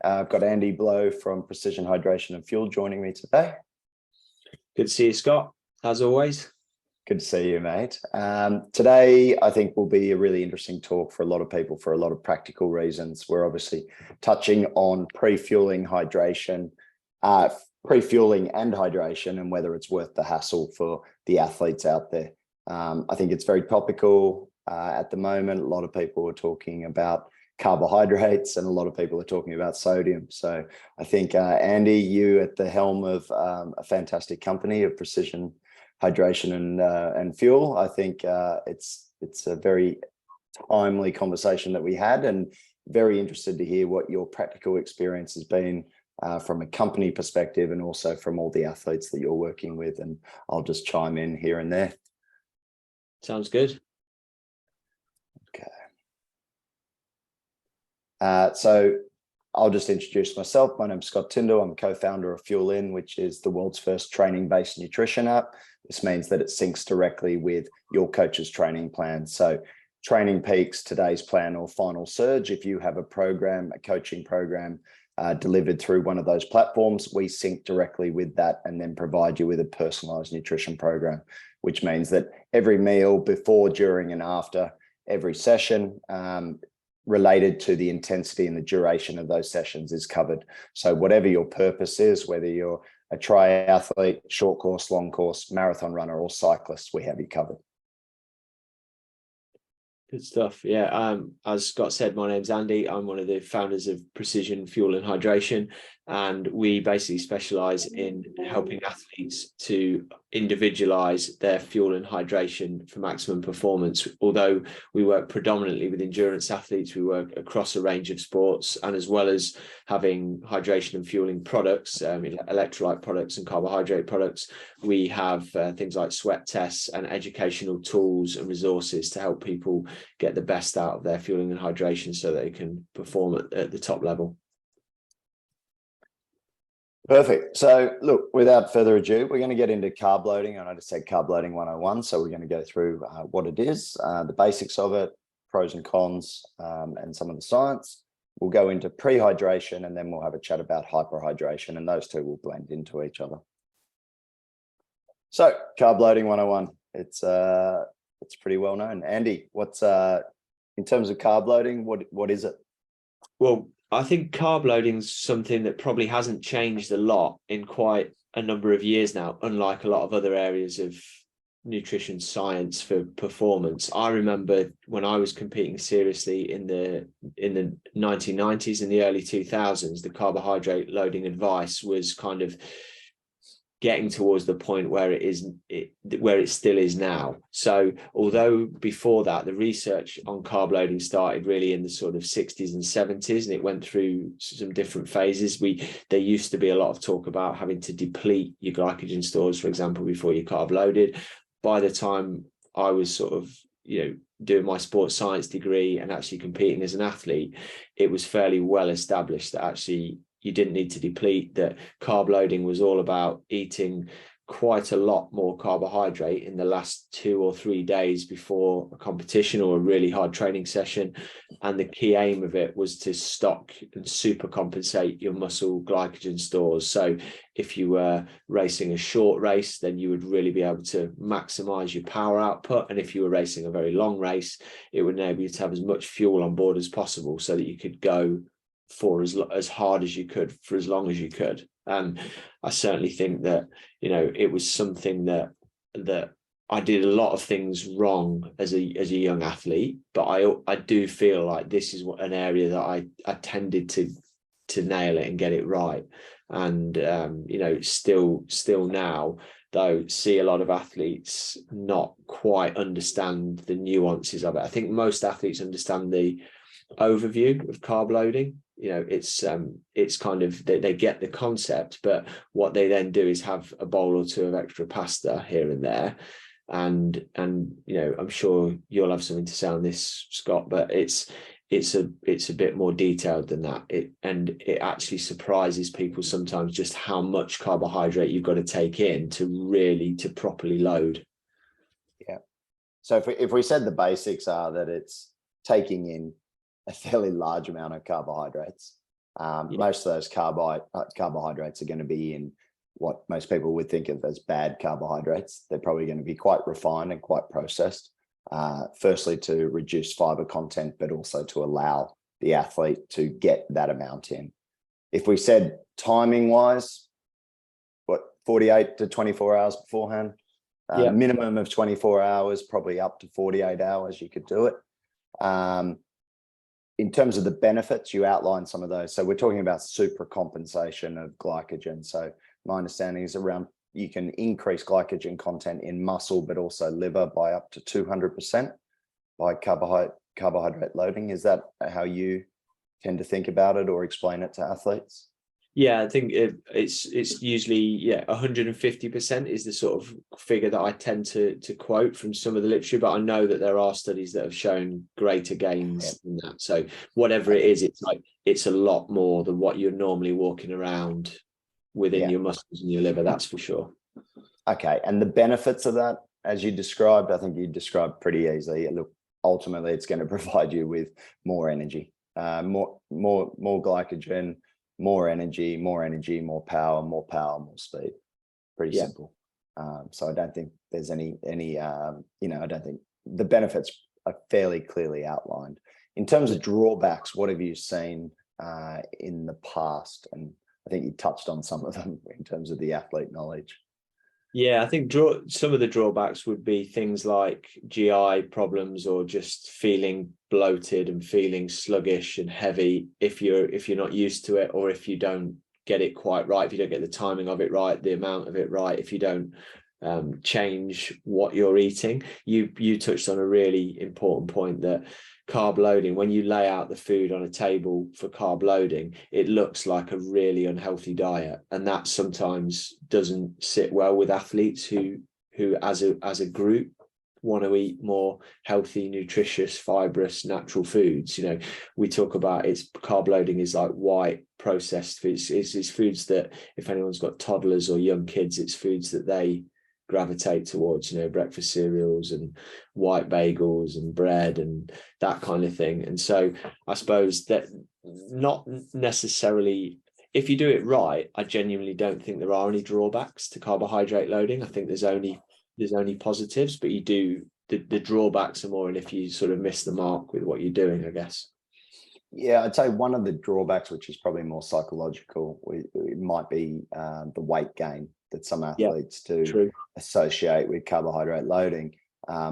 I've got Andy Blow from Precision Hydration and Fuel joining me today. Good to see you, Scott, as always. Good to see you, mate. Today, I think will be a really interesting talk for a lot of people for a lot of practical reasons. We're obviously touching on pre-fueling hydration, pre-fueling and hydration, and whether it's worth the hassle for the athletes out there. I think it's very topical at the moment. A lot of people are talking about carbohydrates and a lot of people are talking about sodium. So I think, Andy, you at the helm of a fantastic company of Precision Hydration and Fuel. I think it's a very timely conversation that we had, and very interested to hear what your practical experience has been from a company perspective and also from all the athletes that you're working with. And I'll just chime in here and there. Sounds good. Okay. So I'll just introduce myself. My name's Scott Tyndall. I'm co-founder of Fuelin, which is the world's first training-based nutrition app. This means that it syncs directly with your coach's training plan. So Training Peaks, Today's Plan, or Final Surge, if you have a program, a coaching program delivered through one of those platforms, we sync directly with that and then provide you with a personalized nutrition program, which means that every meal before, during, and after every session related to the intensity and the duration of those sessions is covered. So whatever your purpose is, whether you're a triathlete, short course, long course, marathon runner, or cyclist, we have you covered. Good stuff. Yeah. As Scott said, my name's Andy. I'm one of the founders of Precision Fuel and Hydration, and we basically specialize in helping athletes to individualize their fuel and hydration for maximum performance. Although we work predominantly with endurance athletes, we work across a range of sports, and as well as having hydration and fueling products, electrolyte products and carbohydrate products, we have things like sweat tests and educational tools and resources to help people get the best out of their fueling and hydration so they can perform at the top level. Perfect. So look, without further ado, we're going to get into carb loading. And I just said carb loading 101. So we're going to go through what it is, the basics of it, pros and cons, and some of the science. We'll go into pre-hydration, and then we'll have a chat about hyperhydration, and those two will blend into each other. So carb loading 101, it's pretty well known. Andy, what's in terms of carb loading, what is it? Well, I think carb loading is something that probably hasn't changed a lot in quite a number of years now, unlike a lot of other areas of nutrition science for performance. I remember when I was competing seriously in the 1990s and the early 2000s, the carbohydrate loading advice was kind of getting towards the point where it still is now. So although before that the research on carb loading started really in the sort of 60s and 70s, and it went through some different phases, there used to be a lot of talk about having to deplete your glycogen stores, for example, before you carb loaded. By the time I was sort of doing my sports science degree and actually competing as an athlete, it was fairly well established that actually you didn't need to deplete, that carb loading was all about eating quite a lot more carbohydrate in the last 2 or 3 days before a competition or a really hard training session. And the key aim of it was to stock and super compensate your muscle glycogen stores. So if you were racing a short race, then you would really be able to maximize your power output. And if you were racing a very long race, it would enable you to have as much fuel on board as possible so that you could go for as hard as you could for as long as you could. And I certainly think that it was something that I did a lot of things wrong as a young athlete, but I do feel like this is an area that I tended to nail it and get it right. And still now, though, see a lot of athletes not quite understand the nuances of it. I think most athletes understand the overview of carb loading. It's kind of they get the concept, but what they then do is have a bowl or two of extra pasta here and there, and I'm sure you'll have something to say on this, Scott, but it's a bit more detailed than that. It actually surprises people sometimes just how much carbohydrate you've got to take in to properly load. Yeah. So if we said the basics are that it's taking in a fairly large amount of carbohydrates, Most of those carbohydrates are going to be in what most people would think of as bad carbohydrates. They're probably going to be quite refined and quite processed, firstly to reduce fiber content, but also to allow the athlete to get that amount in. If we said timing wise, 48 to 24 hours beforehand, minimum of 24 hours, probably up to 48 hours, you could do it. In terms of the benefits, you outlined some of those. So we're talking about supercompensation of glycogen. So my understanding is around, you can increase glycogen content in muscle, but also liver by up to 200% by carbohydrate loading. Is that how you tend to think about it or explain it to athletes? Yeah, I think it's usually 150% is the sort of figure that I tend to quote from some of the literature, but I know that there are studies that have shown greater gains than that. So whatever it is, it's a lot more than what you're normally walking around within your muscles and your liver, that's for sure. Okay, and the benefits of that, as you described, I think you described pretty easily. Look, ultimately, it's going to provide you with more energy, more glycogen, more energy, more power, more speed. Pretty simple. So I don't think there's any I don't think the benefits are fairly clearly outlined. In terms of drawbacks, what have you seen in the past? And I think you touched on some of them in terms of the athlete knowledge. Yeah, I think some of the drawbacks would be things like GI problems or just feeling bloated and feeling sluggish and heavy if you're not used to it, or if you don't get it quite right, if you don't get the timing of it right, the amount of it right, if you don't change what you're eating. You touched on a really important point, that carb loading, when you lay out the food on a table for carb loading, it looks like a really unhealthy diet, and that sometimes doesn't sit well with athletes who as a group want to eat more healthy, nutritious, fibrous, natural foods. We talk about carb loading is like white processed foods. It's foods that, if anyone's got toddlers or young kids, it's foods that they gravitate towards, breakfast cereals and white bagels and bread and that kind of thing. And so I suppose that not necessarily, if you do it right, I genuinely don't think there are any drawbacks to carbohydrate loading. I think there's only positives, but the drawbacks are more, and if you sort of miss the mark with what you're doing, I guess. Yeah, I'd say one of the drawbacks, which is probably more psychological, it might be the weight gain that some athletes do associate with carbohydrate loading,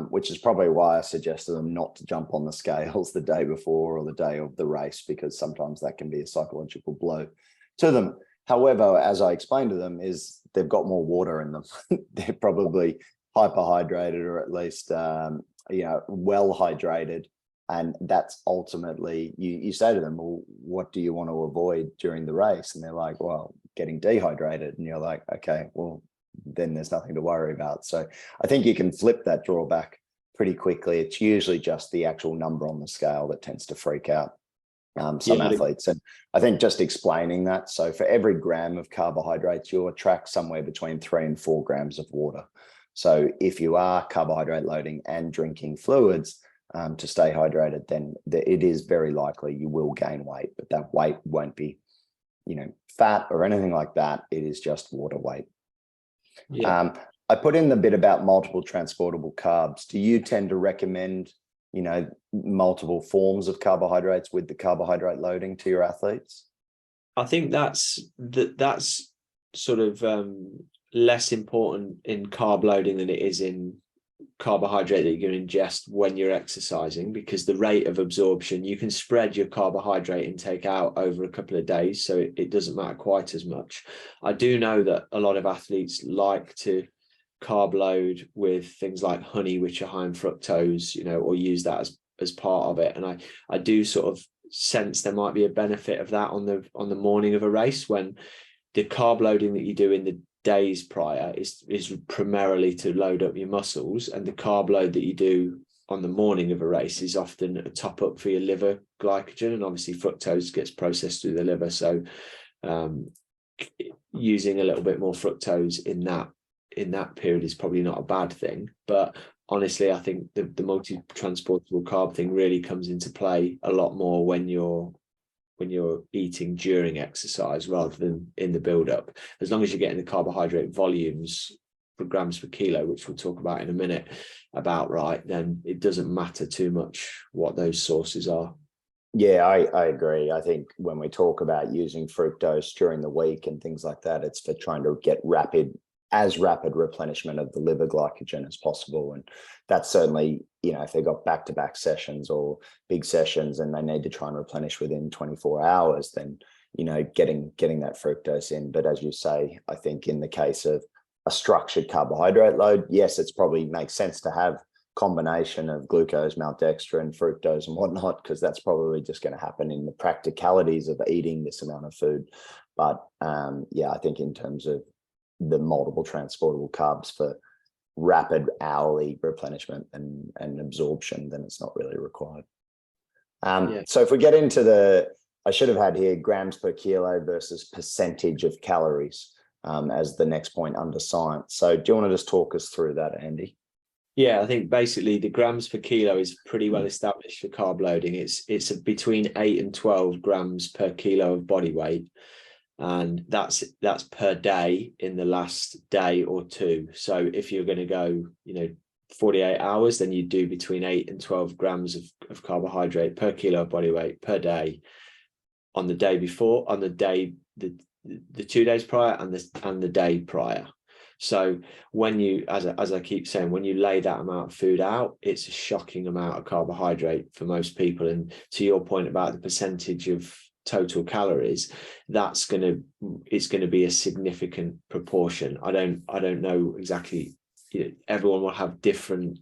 which is probably why I suggested them not to jump on the scales the day before or the day of the race, because sometimes that can be a psychological blow to them. However, as I explained to them, is they've got more water in them. They're probably hyperhydrated, or at least well hydrated. And that's ultimately, you say to them, well, what do you want to avoid during the race? And they're like, well, getting dehydrated. And you're like, okay, well, then there's nothing to worry about. So I think you can flip that drawback pretty quickly. It's usually just the actual number on the scale that tends to freak out some athletes. And I think just explaining that, so for every gram of carbohydrates, you'll attract somewhere between 3 and 4 grams of water. So if you are carbohydrate loading and drinking fluids to stay hydrated, then it is very likely you will gain weight, but that weight won't be, fat or anything like that. It is just water weight. I put in the bit about multiple transportable carbs. Do you tend to recommend, multiple forms of carbohydrates with the carbohydrate loading to your athletes? I think that's sort of less important in carb loading than it is in carbohydrate that you're going to ingest when you're exercising, because the rate of absorption, you can spread your carbohydrate intake out over a couple of days, so it doesn't matter quite as much. I do know that a lot of athletes like to carb load with things like honey, which are high in fructose, or use that as part of it. And I do sort of sense there might be a benefit of that on the morning of a race, when the carb loading that you do in the days prior is primarily to load up your muscles, and the carb load that you do on the morning of a race is often a top up for your liver glycogen, and obviously fructose gets processed through the liver, so using a little bit more fructose in that period is probably not a bad thing. But honestly, I think the multi-transportable carb thing really comes into play a lot more when you're when you're eating during exercise rather than in the build-up. As long as you're getting the carbohydrate volumes per grams per kilo, which we'll talk about in a minute, about right, then it doesn't matter too much what those sources are. Yeah, I agree. I think when we talk about using fructose during the week and things like that, it's for trying to get as rapid replenishment of the liver glycogen as possible. And that's certainly, if they've got back-to-back sessions or big sessions and they need to try and replenish within 24 hours, then, getting that fructose in. But as you say, I think in the case of a structured carbohydrate load, yes, it's probably makes sense to have combination of glucose, maltodextrin, fructose and whatnot, because that's probably just going to happen in the practicalities of eating this amount of food. But I think in terms of the multiple transportable carbs for rapid hourly replenishment and absorption, then it's not really required. So if we get into I should have had here grams per kilo versus percentage of calories as the next point under science. So do you want to just talk us through that, Andy? Yeah, I think basically the grams per kilo is pretty well established for carb loading. It's between 8 and 12 grams per kilo of body weight. And that's per day in the last day or two. So if you're going to go, 48 hours, then you do between 8 and 12 grams of carbohydrate per kilo of body weight per day on the day before, on the day, the 2 days prior and the day prior. So when you, as I keep saying, when you lay that amount of food out, it's a shocking amount of carbohydrate for most people. And to your point about the percentage of total calories, it's going to be a significant proportion. I don't know exactly. Everyone will have different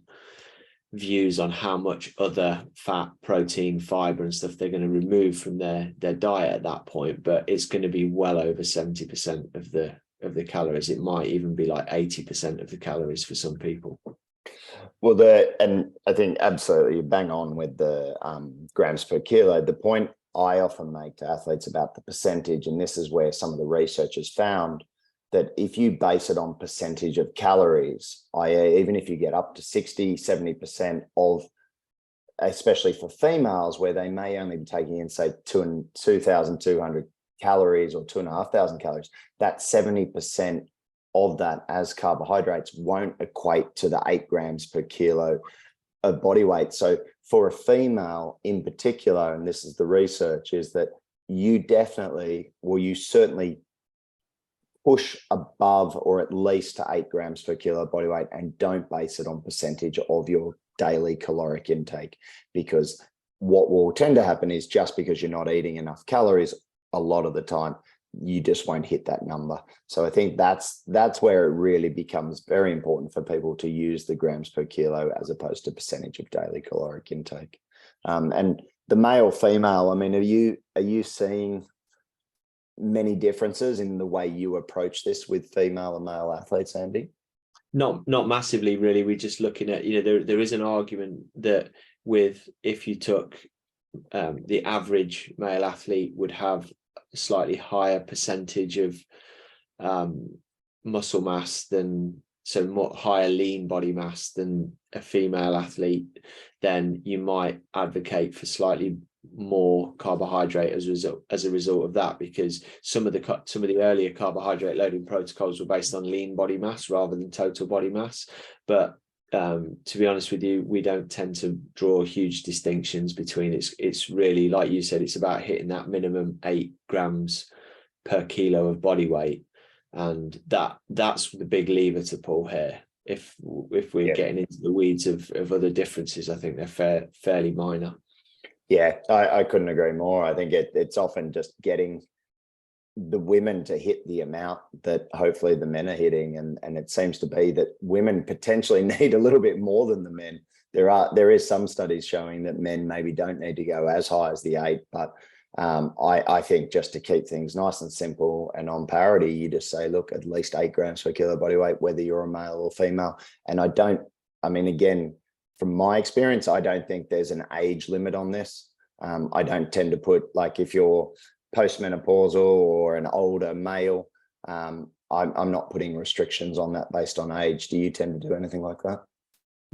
views on how much other fat, protein, fiber and stuff they're going to remove from their diet at that point, but it's going to be well over 70% of the calories. It might even be like 80% of the calories for some people. Well, and I think absolutely you bang on with the grams per kilo. The point I often make to athletes about the percentage, and this is where some of the research has found that if you base it on percentage of calories, i.e. even if you get up to 60, 70% of, especially for females where they may only be taking in, say, 2,200 calories or 2,500 calories, that 70% of that as carbohydrates won't equate to the 8 grams per kilo of body weight. So for a female in particular, and this is the research, is that you certainly push above or at least to 8 grams per kilo of body weight and don't base it on percentage of your daily caloric intake, because what will tend to happen is just because you're not eating enough calories a lot of the time, you just won't hit that number. So I think that's where it really becomes very important for people to use the grams per kilo as opposed to percentage of daily caloric intake. And the male, female, I mean, are you seeing many differences in the way you approach this with female and male athletes, Andy? Not massively, really. We're just looking at, there is an argument that if you took the average male athlete would have a slightly higher percentage of muscle mass higher lean body mass than a female athlete, then you might advocate for slightly more carbohydrate as a result of that, because some of the earlier carbohydrate loading protocols were based on lean body mass rather than total body mass. But to be honest with you, we don't tend to draw huge distinctions between it's really, like you said, it's about hitting that minimum 8 grams per kilo of body weight, and that's the big lever to pull here. If we're getting into the weeds of other differences, I think they're fairly minor. Yeah, I couldn't agree more. I think it's often just getting the women to hit the amount that hopefully the men are hitting, and it seems to be that women potentially need a little bit more than the men. There is some studies showing that men maybe don't need to go as high as the 8, but I think just to keep things nice and simple and on parity, you just say, look, at least 8 grams per kilo body weight, whether you're a male or female. And again, from my experience, I don't think there's an age limit on this. I don't tend to put, like, if you're postmenopausal or an older male, I'm not putting restrictions on that based on age. Do you tend to do anything like that?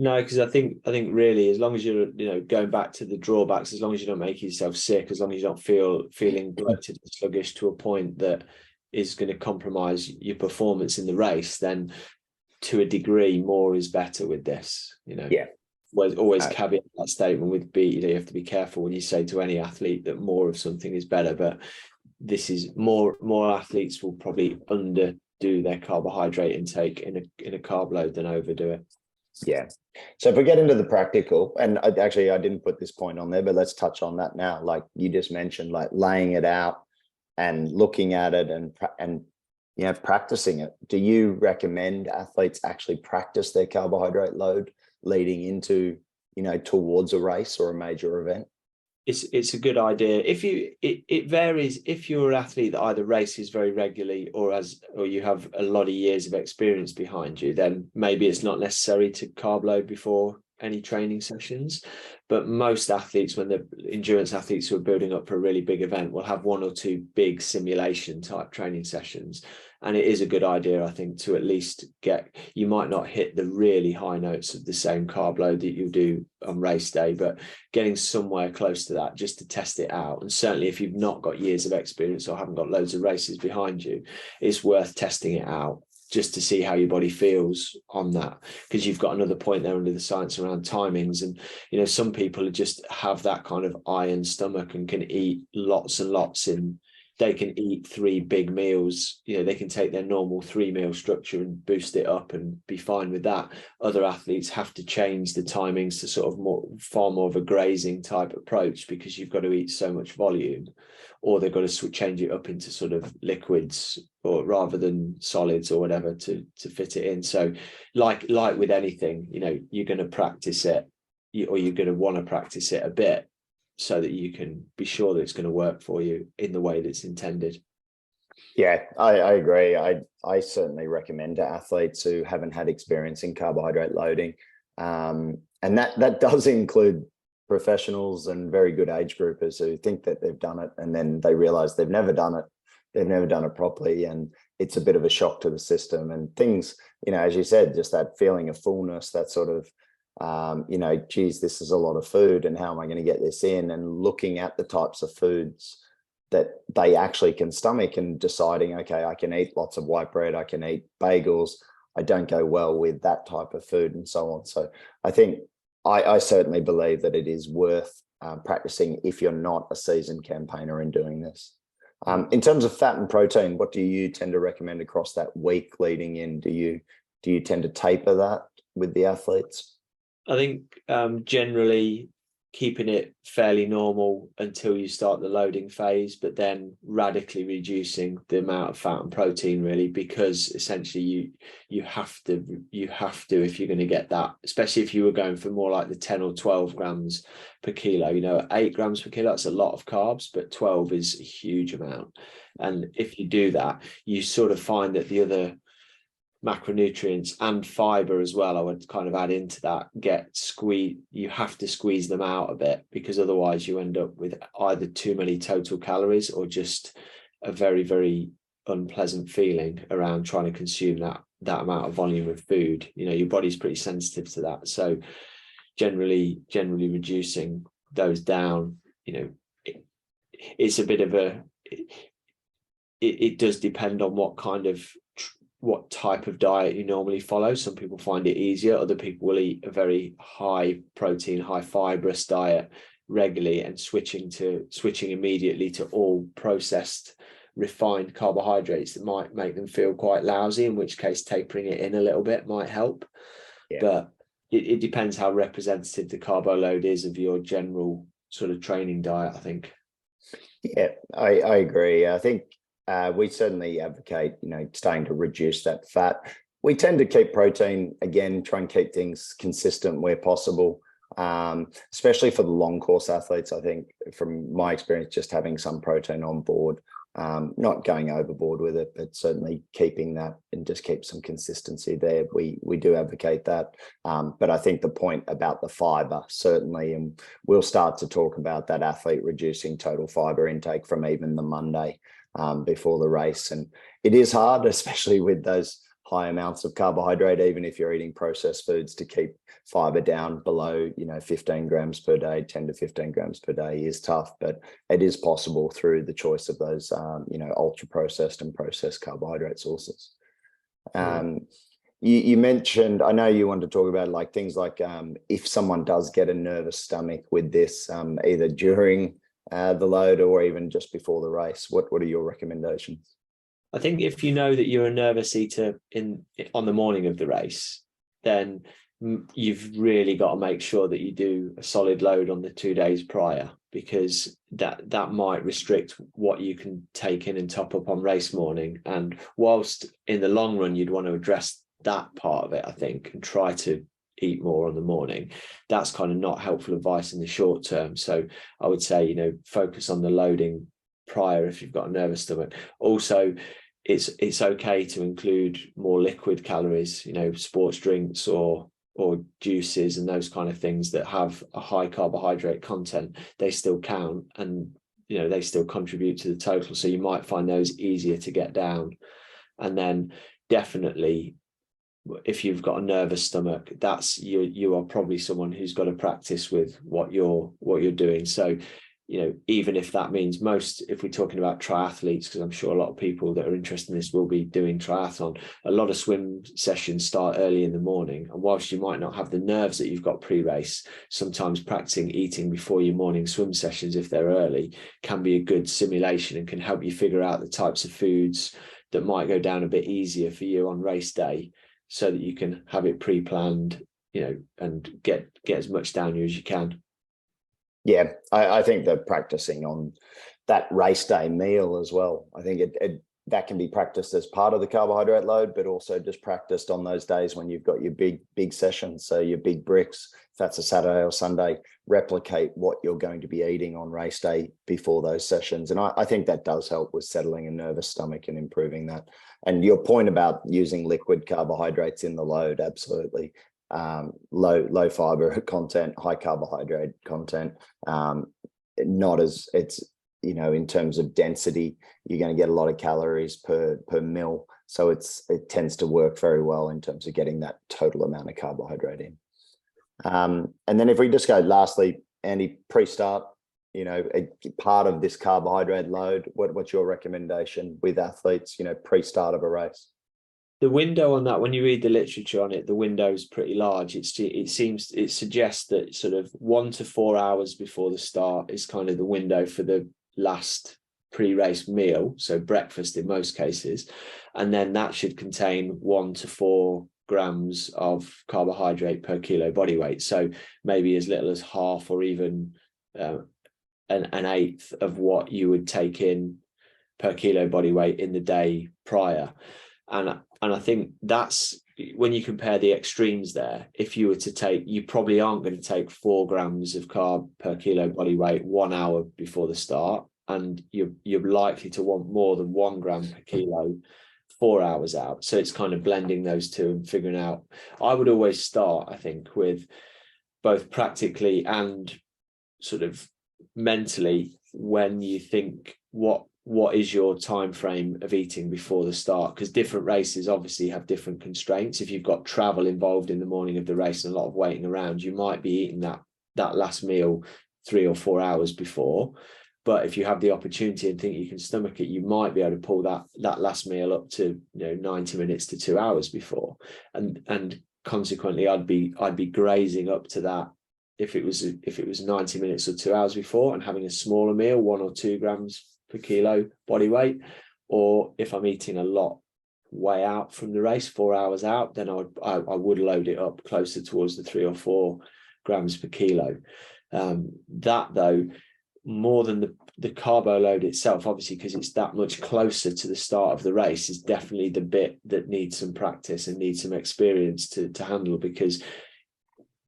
No, because I think really, as long as you're, going back to the drawbacks, as long as you don't make yourself sick, as long as you don't feeling bloated and sluggish to a point that is going to compromise your performance in the race, then to a degree, more is better with this. Yeah. Always caveat that statement with you have to be careful when you say to any athlete that more of something is better. But this is more athletes will probably underdo their carbohydrate intake in a carb load than overdo it. Yeah. So if we get into the practical, and I didn't put this point on there, but let's touch on that now. Like you just mentioned, like laying it out and looking at it and practicing it. Do you recommend athletes actually practice their carbohydrate load leading into, towards a race or a major event? It's a good idea. It varies. If you're an athlete that either races very regularly or you have a lot of years of experience behind you, then maybe it's not necessary to carb load before any training sessions. But most athletes, when the endurance athletes who are building up for a really big event, will have one or two big simulation type training sessions. And it is a good idea, I think, to at least you might not hit the really high notes of the same carb load that you do on race day, but getting somewhere close to that just to test it out. And certainly if you've not got years of experience or haven't got loads of races behind you, it's worth testing it out just to see how your body feels on that, because you've got another point there under the science around timings. And some people just have that kind of iron stomach and can eat lots and lots they can eat 3 big meals. They can take their normal 3-meal structure and boost it up and be fine with that. Other athletes have to change the timings to sort of far more of a grazing type approach, because you've got to eat so much volume, or they've got to change it up into sort of liquids or rather than solids or whatever to fit it in. So like with anything, you're going to practice it, or you're going to want to practice it a bit, so that you can be sure that it's going to work for you in the way that's intended. Yeah, I agree. I certainly recommend to athletes who haven't had experience in carbohydrate loading. And that does include professionals and very good age groupers who think that they've done it, and then they realize they've never done it. They've never done it properly. And it's a bit of a shock to the system, and things, as you said, just that feeling of fullness, that sort of, geez, this is a lot of food, and how am I going to get this in? And looking at the types of foods that they actually can stomach and deciding, okay, I can eat lots of white bread, I can eat bagels, I don't go well with that type of food, and so on. So I think I certainly believe that it is worth practicing if you're not a seasoned campaigner in doing this. In terms of fat and protein, what do you tend to recommend across that week leading in? Do you tend to taper that with the athletes? I think generally keeping it fairly normal until you start the loading phase, but then radically reducing the amount of fat and protein, really, because essentially you have to if you're going to get that, especially if you were going for more like the 10 or 12 grams per kilo. 8 grams per kilo, that's a lot of carbs, but 12 is a huge amount. And if you do that, you sort of find that the other macronutrients and fiber as well, I would kind of add into that, get squeezed. You have to squeeze them out a bit, because otherwise you end up with either too many total calories or just a very, very unpleasant feeling around trying to consume that amount of volume of food. Your body's pretty sensitive to that. So generally reducing those down, it's a bit of it does depend on what type of diet you normally follow. Some people find it easier. Other people will eat a very high protein, high fibrous diet regularly, and switching immediately to all processed, refined carbohydrates that might make them feel quite lousy, in which case tapering it in a little bit might help. Yeah. But it depends how representative the carbo load is of your general sort of training diet, I think. Yeah, I agree. I think we certainly advocate, starting to reduce that fat. We tend to keep protein, again, try and keep things consistent where possible, especially for the long course athletes. I think from my experience, just having some protein on board, not going overboard with it, but certainly keeping that and just keep some consistency there. We do advocate that. But I think the point about the fiber, certainly, and we'll start to talk about that athlete reducing total fiber intake from even the Monday before the race. And it is hard, especially with those high amounts of carbohydrate, even if you're eating processed foods, to keep fiber down below, 15 grams per day, 10 to 15 grams per day is tough, but it is possible through the choice of those, ultra processed and processed carbohydrate sources. You mentioned, I know you want to talk about like things like if someone does get a nervous stomach with this, either during the load or even just before the race, what are your recommendations? I think if you know that you're a nervous eater on the morning of the race, then you've really got to make sure that you do a solid load on the 2 days prior, because that might restrict what you can take in and top up on race morning. And whilst in the long run you'd want to address that part of it, I think, and try to eat more on the morning, that's kind of not helpful advice in the short term. So I would say, focus on the loading prior if you've got a nervous stomach. Also, it's okay to include more liquid calories, sports drinks or juices and those kind of things that have a high carbohydrate content. They still count, and they still contribute to the total, so you might find those easier to get down. And then definitely, if you've got a nervous stomach, that's you are probably someone who's got to practice with what you're doing. So even if that means if we're talking about triathletes, because I'm sure a lot of people that are interested in this will be doing triathlon, a lot of swim sessions start early in the morning, and whilst you might not have the nerves that you've got pre-race, sometimes practicing eating before your morning swim sessions, if they're early, can be a good simulation and can help you figure out the types of foods that might go down a bit easier for you on race day, so that you can have it pre-planned, and get as much down you as you can. Yeah, I think that practicing on that race day meal as well, I think that can be practiced as part of the carbohydrate load, but also just practiced on those days when you've got your big sessions. So your big bricks, if that's a Saturday or Sunday, replicate what you're going to be eating on race day before those sessions. And I think that does help with settling a nervous stomach and improving that. And your point about using liquid carbohydrates in the load, absolutely. Low fiber content, high carbohydrate content, not as it's, in terms of density, you're going to get a lot of calories per mil. So it tends to work very well in terms of getting that total amount of carbohydrate in. And then if we just go lastly, Andy, pre-start, a part of this carbohydrate load, what's your recommendation with athletes, pre-start of a race? The window on that, when you read the literature on it, the window is pretty large. It suggests that sort of 1 to 4 hours before the start is kind of the window for the last pre-race meal, so breakfast in most cases, and then that should contain 1 to 4 grams of carbohydrate per kilo body weight. So maybe as little as half or even an eighth of what you would take in per kilo body weight in the day prior. And I think that's when you compare the extremes there. If you were to take, you probably aren't going to take 4 grams of carb per kilo body weight 1 hour before the start, and you're likely to want more than 1 gram per kilo 4 hours out. So it's kind of blending those two and figuring out. I would always start, I think, with both practically and sort of mentally, when you think what is your time frame of eating before the start, because different races obviously have different constraints. If you've got travel involved in the morning of the race and a lot of waiting around, you might be eating that last meal 3 or 4 hours before. But if you have the opportunity and think you can stomach it, you might be able to pull that last meal up to 90 minutes to 2 hours before, and consequently I'd be grazing up to that if it was 90 minutes or 2 hours before, and having a smaller meal, 1 or 2 grams per kilo body weight. Or if I'm eating a lot way out from the race, 4 hours out, then I would load it up closer towards the 3 or 4 grams per kilo. That though, more than the carbo load itself, obviously, because it's that much closer to the start of the race, is definitely the bit that needs some practice and needs some experience to handle. Because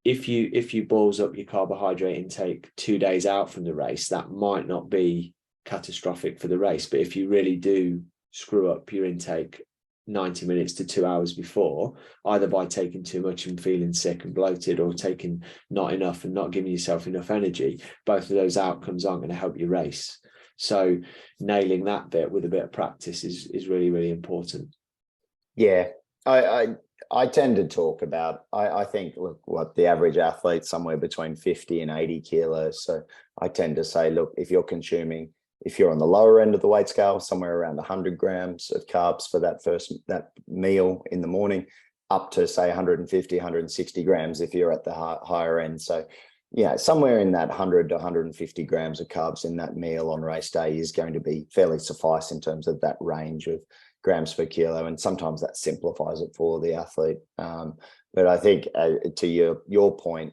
if you balls up your carbohydrate intake 2 days out from the race, that might not be catastrophic for the race. But if you really do screw up your intake 90 minutes to 2 hours before, either by taking too much and feeling sick and bloated, or taking not enough and not giving yourself enough energy, both of those outcomes aren't going to help you race. So nailing that bit with a bit of practice is really, really important. Yeah, I tend to talk about, I think, look, what the average athlete, somewhere between 50 and 80 kilos. So I tend to say, look, if you're on the lower end of the weight scale, somewhere around 100 grams of carbs for that meal in the morning, up to say 150, 160 grams if you're at the higher end. So yeah, somewhere in that 100 to 150 grams of carbs in that meal on race day is going to be fairly suffice in terms of that range of grams per kilo. And sometimes that simplifies it for the athlete. But I think to your point,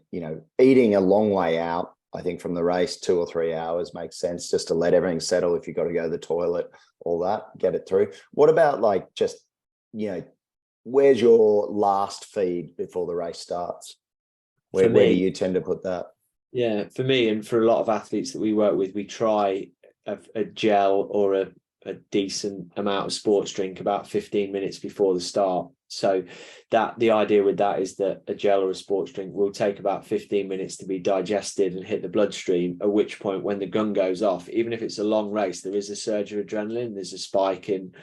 eating a long way out, I think from the race, 2 or 3 hours makes sense, just to let everything settle. If you've got to go to the toilet, all that, get it through. What about like just, where's your last feed before the race starts? Where do you tend to put that? Yeah, for me and for a lot of athletes that we work with, we try a gel or a decent amount of sports drink about 15 minutes before the start. So that the idea with that is that a gel or a sports drink will take about 15 minutes to be digested and hit the bloodstream, at which point when the gun goes off, even if it's a long race, there is a surge of adrenaline, there's a spike in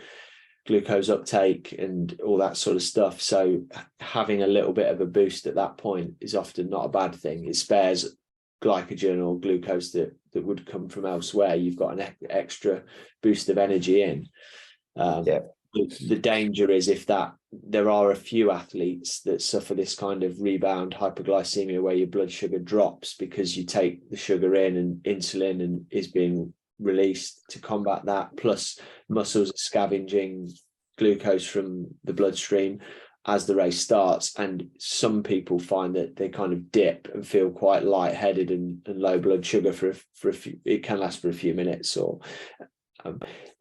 glucose uptake and all that sort of stuff. So having a little bit of a boost at that point is often not a bad thing. It spares glycogen or glucose that would come from elsewhere. You've got an extra boost of energy in. The danger is there are a few athletes that suffer this kind of rebound hypoglycemia where your blood sugar drops because you take the sugar in and insulin and is being released to combat that, plus muscles are scavenging glucose from the bloodstream as the race starts. And some people find that they kind of dip and feel quite lightheaded and low blood sugar for a few, it can last for a few minutes. Or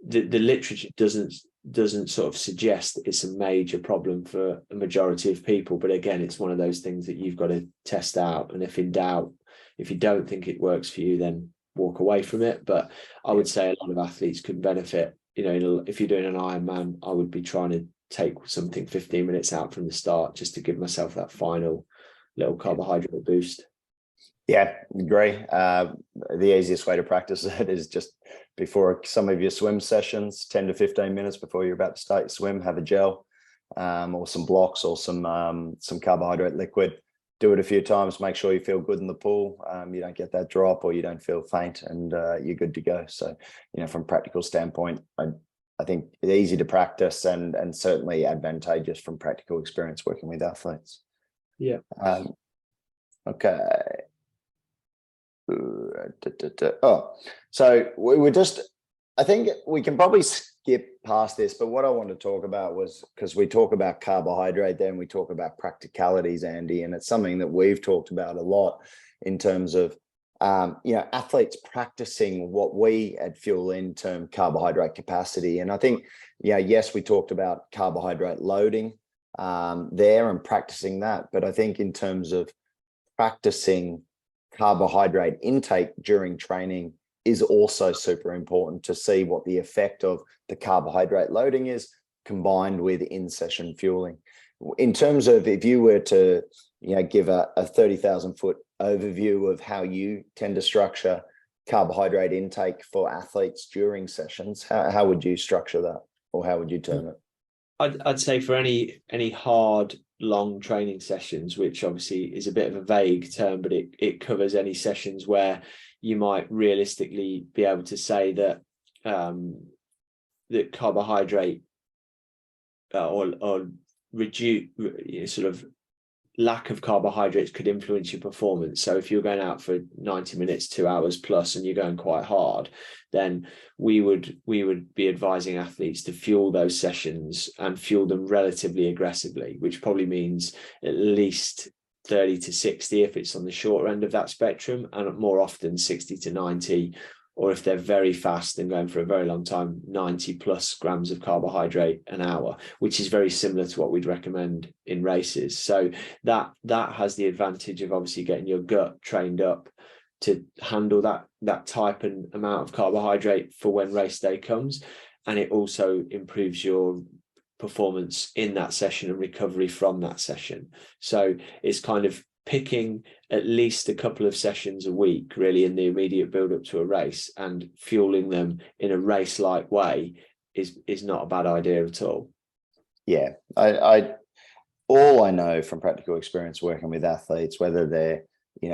the literature doesn't sort of suggest it's a major problem for a majority of people, but again, it's one of those things that you've got to test out, and if in doubt, if you don't think it works for you, then walk away from it. But I would say a lot of athletes could benefit. If you're doing an Ironman, I would be trying to take something 15 minutes out from the start just to give myself that final little carbohydrate boost. Yeah, agree. The easiest way to practice it is just before some of your swim sessions, 10 to 15 minutes before you're about to start your swim, have a gel or some blocks or some carbohydrate liquid. Do it a few times, make sure you feel good in the pool. You don't get that drop or you don't feel faint, and you're good to go. So, from a practical standpoint, I think it's easy to practice and certainly advantageous from practical experience working with athletes. Yeah. Okay. So we're just, I think we can probably skip past this, but what I want to talk about was, because we talk about carbohydrate, then we talk about practicalities, Andy, and it's something that we've talked about a lot in terms of, athletes practicing what we at Fuelin term carbohydrate capacity. And I think, yes, we talked about carbohydrate loading there and practicing that, but I think in terms of practicing carbohydrate intake during training is also super important to see what the effect of the carbohydrate loading is combined with in-session fueling. In terms of, if you were to give a 30,000 foot overview of how you tend to structure carbohydrate intake for athletes during sessions, how would you structure that, or how would you term it? I'd say for any hard long training sessions, which obviously is a bit of a vague term, but it covers any sessions where you might realistically be able to say that that carbohydrate or reduce sort of lack of carbohydrates could influence your performance. So if you're going out for 90 minutes, 2 hours plus, and you're going quite hard, then we would be advising athletes to fuel those sessions and fuel them relatively aggressively, which probably means at least 30 to 60 if it's on the shorter end of that spectrum, and more often 60 to 90, or if they're very fast and going for a very long time, 90 plus grams of carbohydrate an hour, which is very similar to what we'd recommend in races. So that has the advantage of obviously getting your gut trained up to handle that type and amount of carbohydrate for when race day comes. And it also improves your performance in that session and recovery from that session. So it's kind of picking at least a couple of sessions a week, really, in the immediate build up to a race, and fueling them in a race like way is not a bad idea at all. Yeah, I all I know from practical experience working with athletes, whether they're,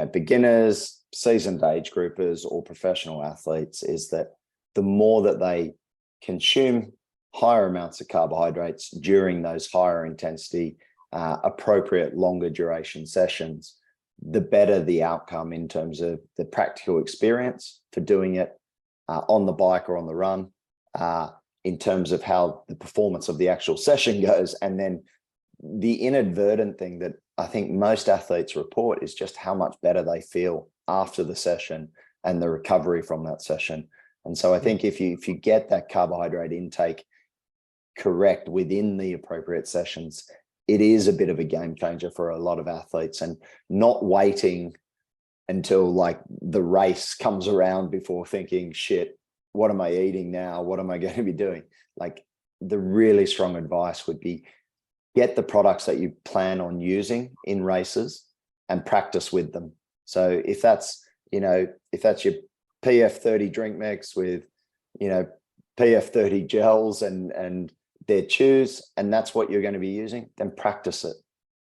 beginners, seasoned age groupers, or professional athletes, is that the more that they consume higher amounts of carbohydrates during those higher intensity, appropriate longer duration sessions, the better the outcome in terms of the practical experience for doing it on the bike or on the run, in terms of how the performance of the actual session goes. And then the inadvertent thing that I think most athletes report is just how much better they feel after the session and the recovery from that session. And so I think if you get that carbohydrate intake correct within the appropriate sessions, it is a bit of a game changer for a lot of athletes, and not waiting until like the race comes around before thinking, shit, what am I eating now? What am I going to be doing? Like, the really strong advice would be, get the products that you plan on using in races and practice with them. So if that's your PF30 drink mix with, PF30 gels and their chews, and that's what you're going to be using, then practice it.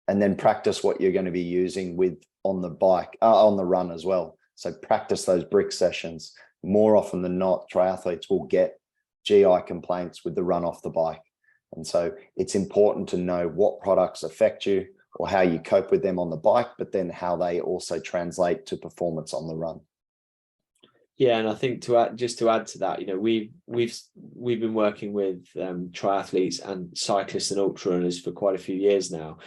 And then practice what you're going to be using with on the bike, on the run as well. So practice those brick sessions. More often than not, triathletes will get GI complaints with the run off the bike. And so it's important to know what products affect you or how you cope with them on the bike, but then how they also translate to performance on the run. Yeah, and I think to add to that, we've been working with triathletes and cyclists and ultra runners for quite a few years now.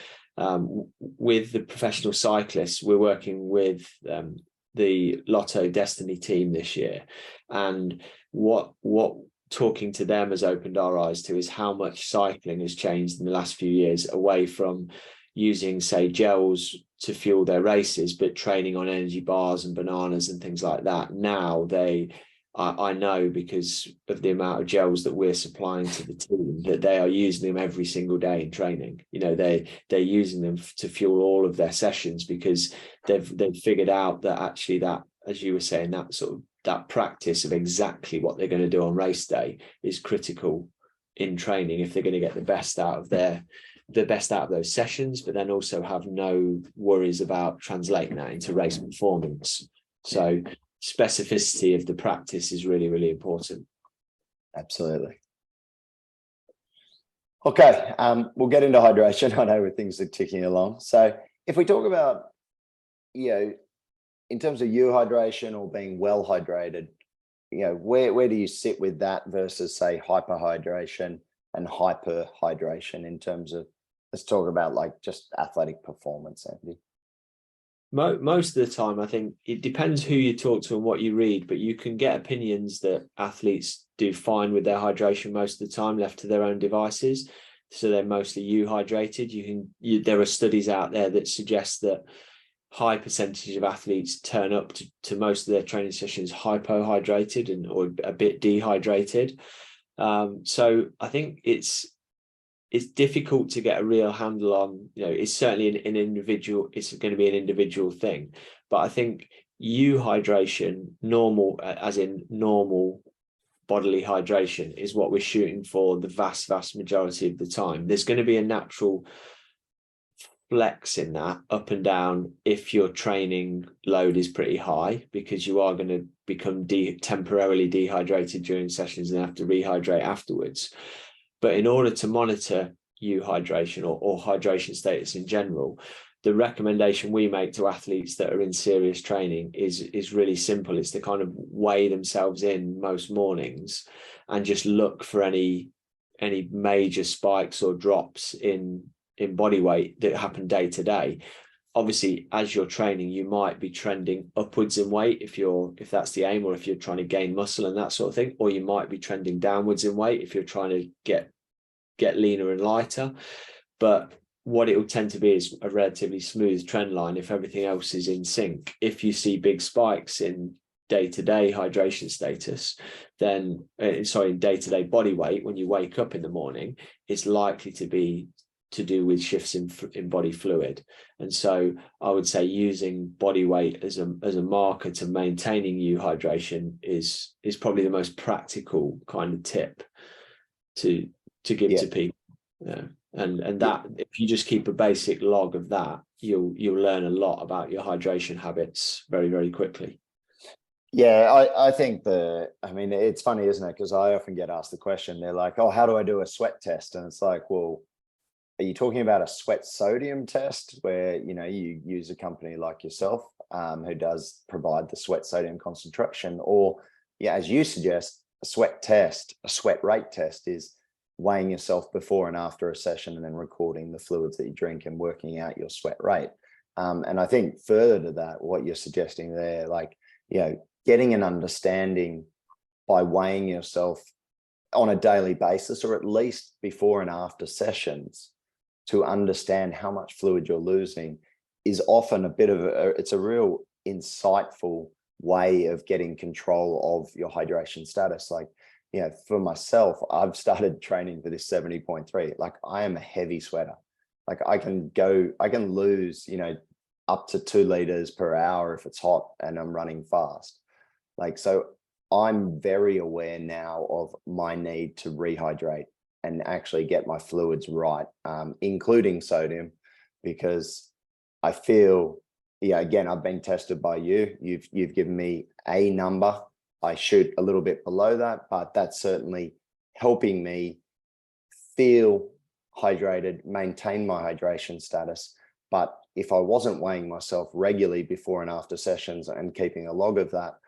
With the professional cyclists, we're working with the Lotto Destiny team this year, and what talking to them has opened our eyes to is how much cycling has changed in the last few years, away from using, say, gels to fuel their races, but training on energy bars and bananas and things like that. Now I know, because of the amount of gels that we're supplying to the team, that they are using them every single day in training. They're using them to fuel all of their sessions, because they've figured out that actually, that, as you were saying, that practice of exactly what they're going to do on race day is critical in training if they're going to get the best out of those sessions, but then also have no worries about translating that into race performance. So specificity of the practice is really, really important. Absolutely. Okay, we'll get into hydration. I know where things are ticking along. So if we talk about, in terms of euhydration or being well hydrated, where do you sit with that versus, say, hyperhydration and hyperhydration in terms of, let's talk about like just athletic performance, Andy? Most of the time, I think it depends who you talk to and what you read, but you can get opinions that athletes do fine with their hydration most of the time, left to their own devices. So they're mostly euhydrated. There are studies out there that suggest that high percentage of athletes turn up to most of their training sessions hypohydrated or a bit dehydrated. So I think it's difficult to get a real handle on. It's certainly an individual. It's going to be an individual thing, but I think euhydration, normal, as in normal bodily hydration, is what we're shooting for the vast majority of the time. There's going to be a natural flex in that up and down if your training load is pretty high, because you are going to become temporarily dehydrated during sessions and have to rehydrate afterwards. But in order to monitor euhydration or hydration status in general, the recommendation we make to athletes that are in serious training is really simple. It's to kind of weigh themselves in most mornings and just look for any major spikes or drops in body weight that happen day to day. Obviously, as you're training, you might be trending upwards in weight if that's the aim, or if you're trying to gain muscle and that sort of thing, or you might be trending downwards in weight if you're trying to get leaner and lighter. But what it will tend to be is a relatively smooth trend line if everything else is in sync. If you see big spikes in day-to-day hydration status, then in day-to-day body weight, when you wake up in the morning, it's likely to be to do with shifts in body fluid. And so I would say using body weight as a marker to maintaining euhydration is probably the most practical kind of tip to give to people. And that, if you just keep a basic log of that, you'll learn a lot about your hydration habits very, very quickly. Yeah, I think I mean, it's funny, isn't it? Because I often get asked the question, they're like, oh, how do I do a sweat test? And it's like, well, are you talking about a sweat sodium test where, you use a company like yourself who does provide the sweat sodium concentration? Or, yeah, as you suggest, a sweat test, a sweat rate test is weighing yourself before and after a session and then recording the fluids that you drink and working out your sweat rate. And I think further to that, what you're suggesting there, like, getting an understanding by weighing yourself on a daily basis, or at least before and after sessions, to understand how much fluid you're losing, is often it's a real insightful way of getting control of your hydration status. Like, for myself, I've started training for this 70.3. Like, I am a heavy sweater. Like, I can lose, up to 2 liters per hour if it's hot and I'm running fast. Like, so I'm very aware now of my need to rehydrate and actually get my fluids right, including sodium, because I feel, again, I've been tested by you. You've given me a number. I shoot a little bit below that, but that's certainly helping me feel hydrated, maintain my hydration status. But if I wasn't weighing myself regularly before and after sessions and keeping a log of that,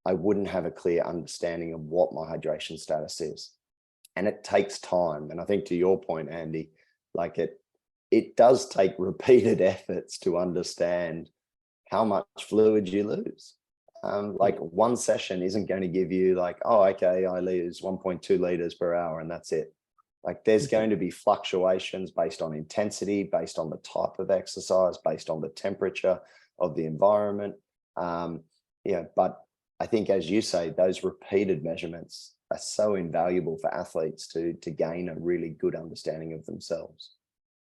I wouldn't have a clear understanding of what my hydration status is. And it takes time. And I think, to your point, Andy, like, it does take repeated efforts to understand how much fluid you lose. Like, one session isn't going to give you like, oh, okay, I lose 1.2 liters per hour and that's it. Like, there's going to be fluctuations based on intensity, based on the type of exercise, based on the temperature of the environment. But I think, as you say, those repeated measurements are so invaluable for athletes to gain a really good understanding of themselves.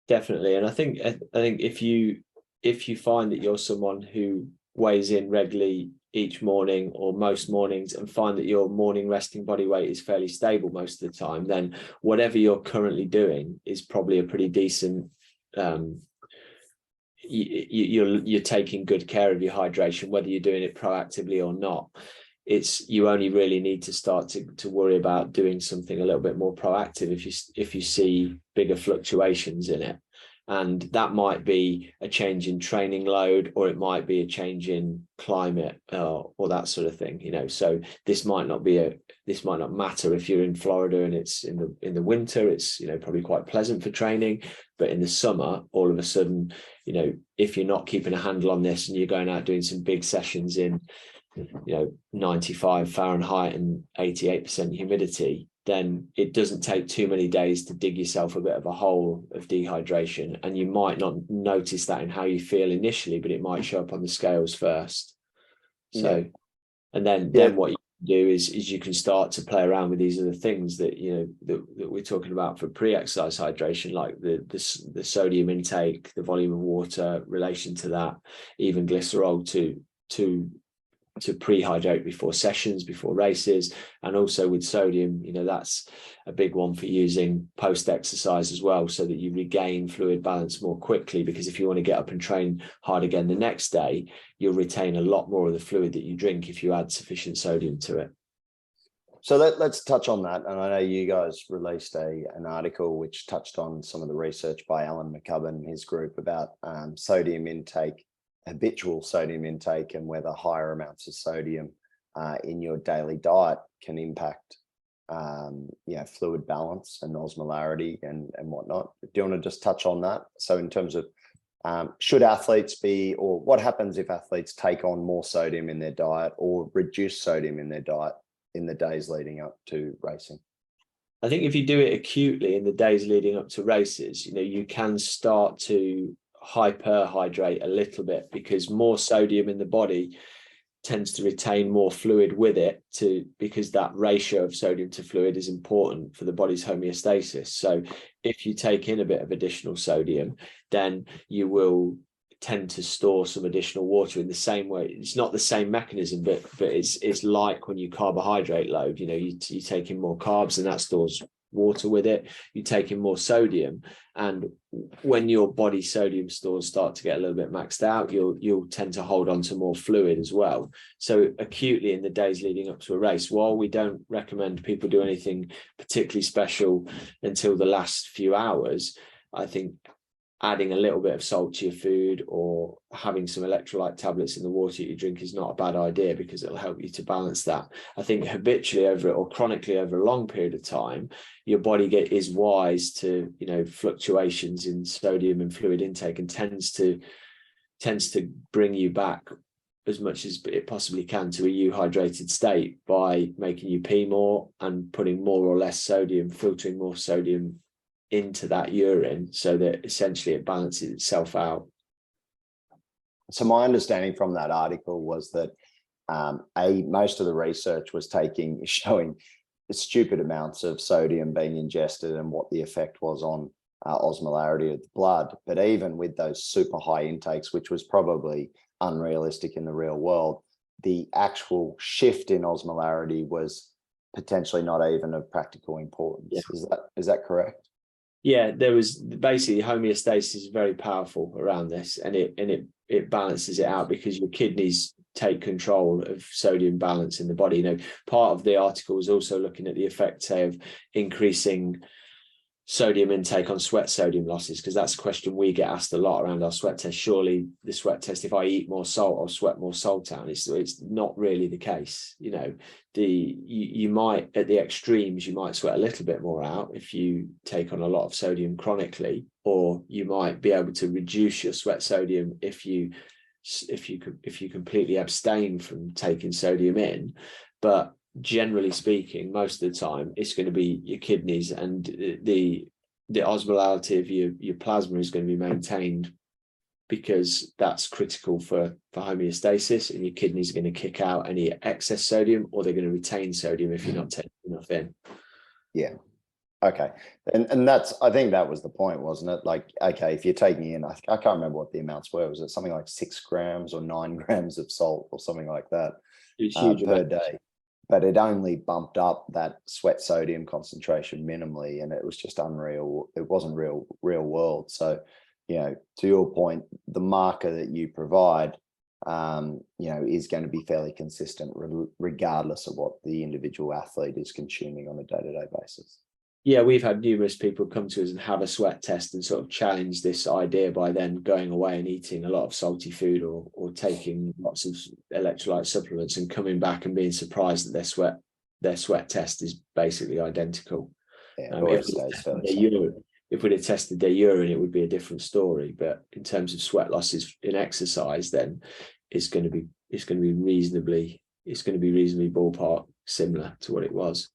Definitely. And I think if you find that you're someone who weighs in regularly each morning or most mornings, and find that your morning resting body weight is fairly stable most of the time, then whatever you're currently doing is probably a pretty decent, you're taking good care of your hydration, whether you're doing it proactively or not. You only really need to start to worry about doing something a little bit more proactive if you see bigger fluctuations in it. And that might be a change in training load, or it might be a change in climate, or that sort of thing. So this might not matter if you're in Florida and it's in the winter. It's probably quite pleasant for training, but in the summer, all of a sudden, if you're not keeping a handle on this and you're going out doing some big sessions in 95 Fahrenheit and 88% humidity, then it doesn't take too many days to dig yourself a bit of a hole of dehydration. And you might not notice that in how you feel initially, but it might show up on the scales first. So, and then what you do is you can start to play around with these other things that, that we're talking about for pre-exercise hydration, like the sodium intake, the volume of water, relation to that, even glycerol to pre-hydrate before sessions, before races. And also with sodium, that's a big one for using post-exercise as well, so that you regain fluid balance more quickly. Because if you want to get up and train hard again the next day, you'll retain a lot more of the fluid that you drink if you add sufficient sodium to it. So let's touch on that. And I know you guys released an article which touched on some of the research by Alan McCubbin and his group about sodium intake, habitual sodium intake, and whether higher amounts of sodium in your daily diet can impact fluid balance and osmolarity and whatnot. Do you want to just touch on that? So in terms of should athletes or what happens if athletes take on more sodium in their diet or reduce sodium in their diet in the days leading up to racing? I think if you do it acutely in the days leading up to races, you can start to hyperhydrate a little bit, because more sodium in the body tends to retain more fluid with it, because that ratio of sodium to fluid is important for the body's homeostasis. So if you take in a bit of additional sodium, then you will tend to store some additional water in the same way. It's not the same mechanism, but it's like when you carbohydrate load, you take in more carbs and that stores water with it, you're taking more sodium. And when your body sodium stores start to get a little bit maxed out, you'll tend to hold on to more fluid as well. So acutely in the days leading up to a race, while we don't recommend people do anything particularly special until the last few hours, I think adding a little bit of salt to your food or having some electrolyte tablets in the water you drink is not a bad idea, because it'll help you to balance that. I think habitually over or chronically over a long period of time, your body is wise to, you know, fluctuations in sodium and fluid intake, and tends to bring you back as much as it possibly can to a euhydrated state by making you pee more and putting more or less sodium, filtering more sodium into that urine, so that essentially it balances itself out. So my understanding from that article was that most of the research was showing stupid amounts of sodium being ingested and what the effect was on osmolarity of the blood. But even with those super high intakes, which was probably unrealistic in the real world, the actual shift in osmolarity was potentially not even of practical importance. Yeah. Is that correct? Yeah, there was basically homeostasis is very powerful around this, and it balances it out, because your kidneys take control of sodium balance in the body. You know, part of the article was also looking at the effect, say, of increasing sodium intake on sweat sodium losses, because that's a question we get asked a lot around our sweat test. Surely the sweat test, if I eat more salt, I'll sweat more salt out. It's not really the case. You know, you might, at the extremes, you might sweat a little bit more out if you take on a lot of sodium chronically, or you might be able to reduce your sweat sodium if you completely abstain from taking sodium in. But generally speaking, most of the time it's going to be your kidneys, and the osmolality of your plasma is going to be maintained, because that's critical for homeostasis, and your kidneys are going to kick out any excess sodium, or they're going to retain sodium if you're not taking enough in. Yeah. Okay. And that's, I think that was the point, wasn't it? Like, okay, if you're taking in, I can't remember what the amounts were. Was it something like 6 grams or 9 grams of salt or something like that per day? But it only bumped up that sweat sodium concentration minimally, and it was just unreal. It wasn't real world. So, you know, to your point, the marker that you provide, you know, is going to be fairly consistent regardless of what the individual athlete is consuming on a day-to-day basis. Yeah, we've had numerous people come to us and have a sweat test and sort of challenge this idea by then going away and eating a lot of salty food or taking lots of electrolyte supplements, and coming back and being surprised that their sweat test is basically identical. Yeah, if we'd have tested their urine, it would be a different story. But in terms of sweat losses in exercise, then it's going to be reasonably ballpark similar to what it was.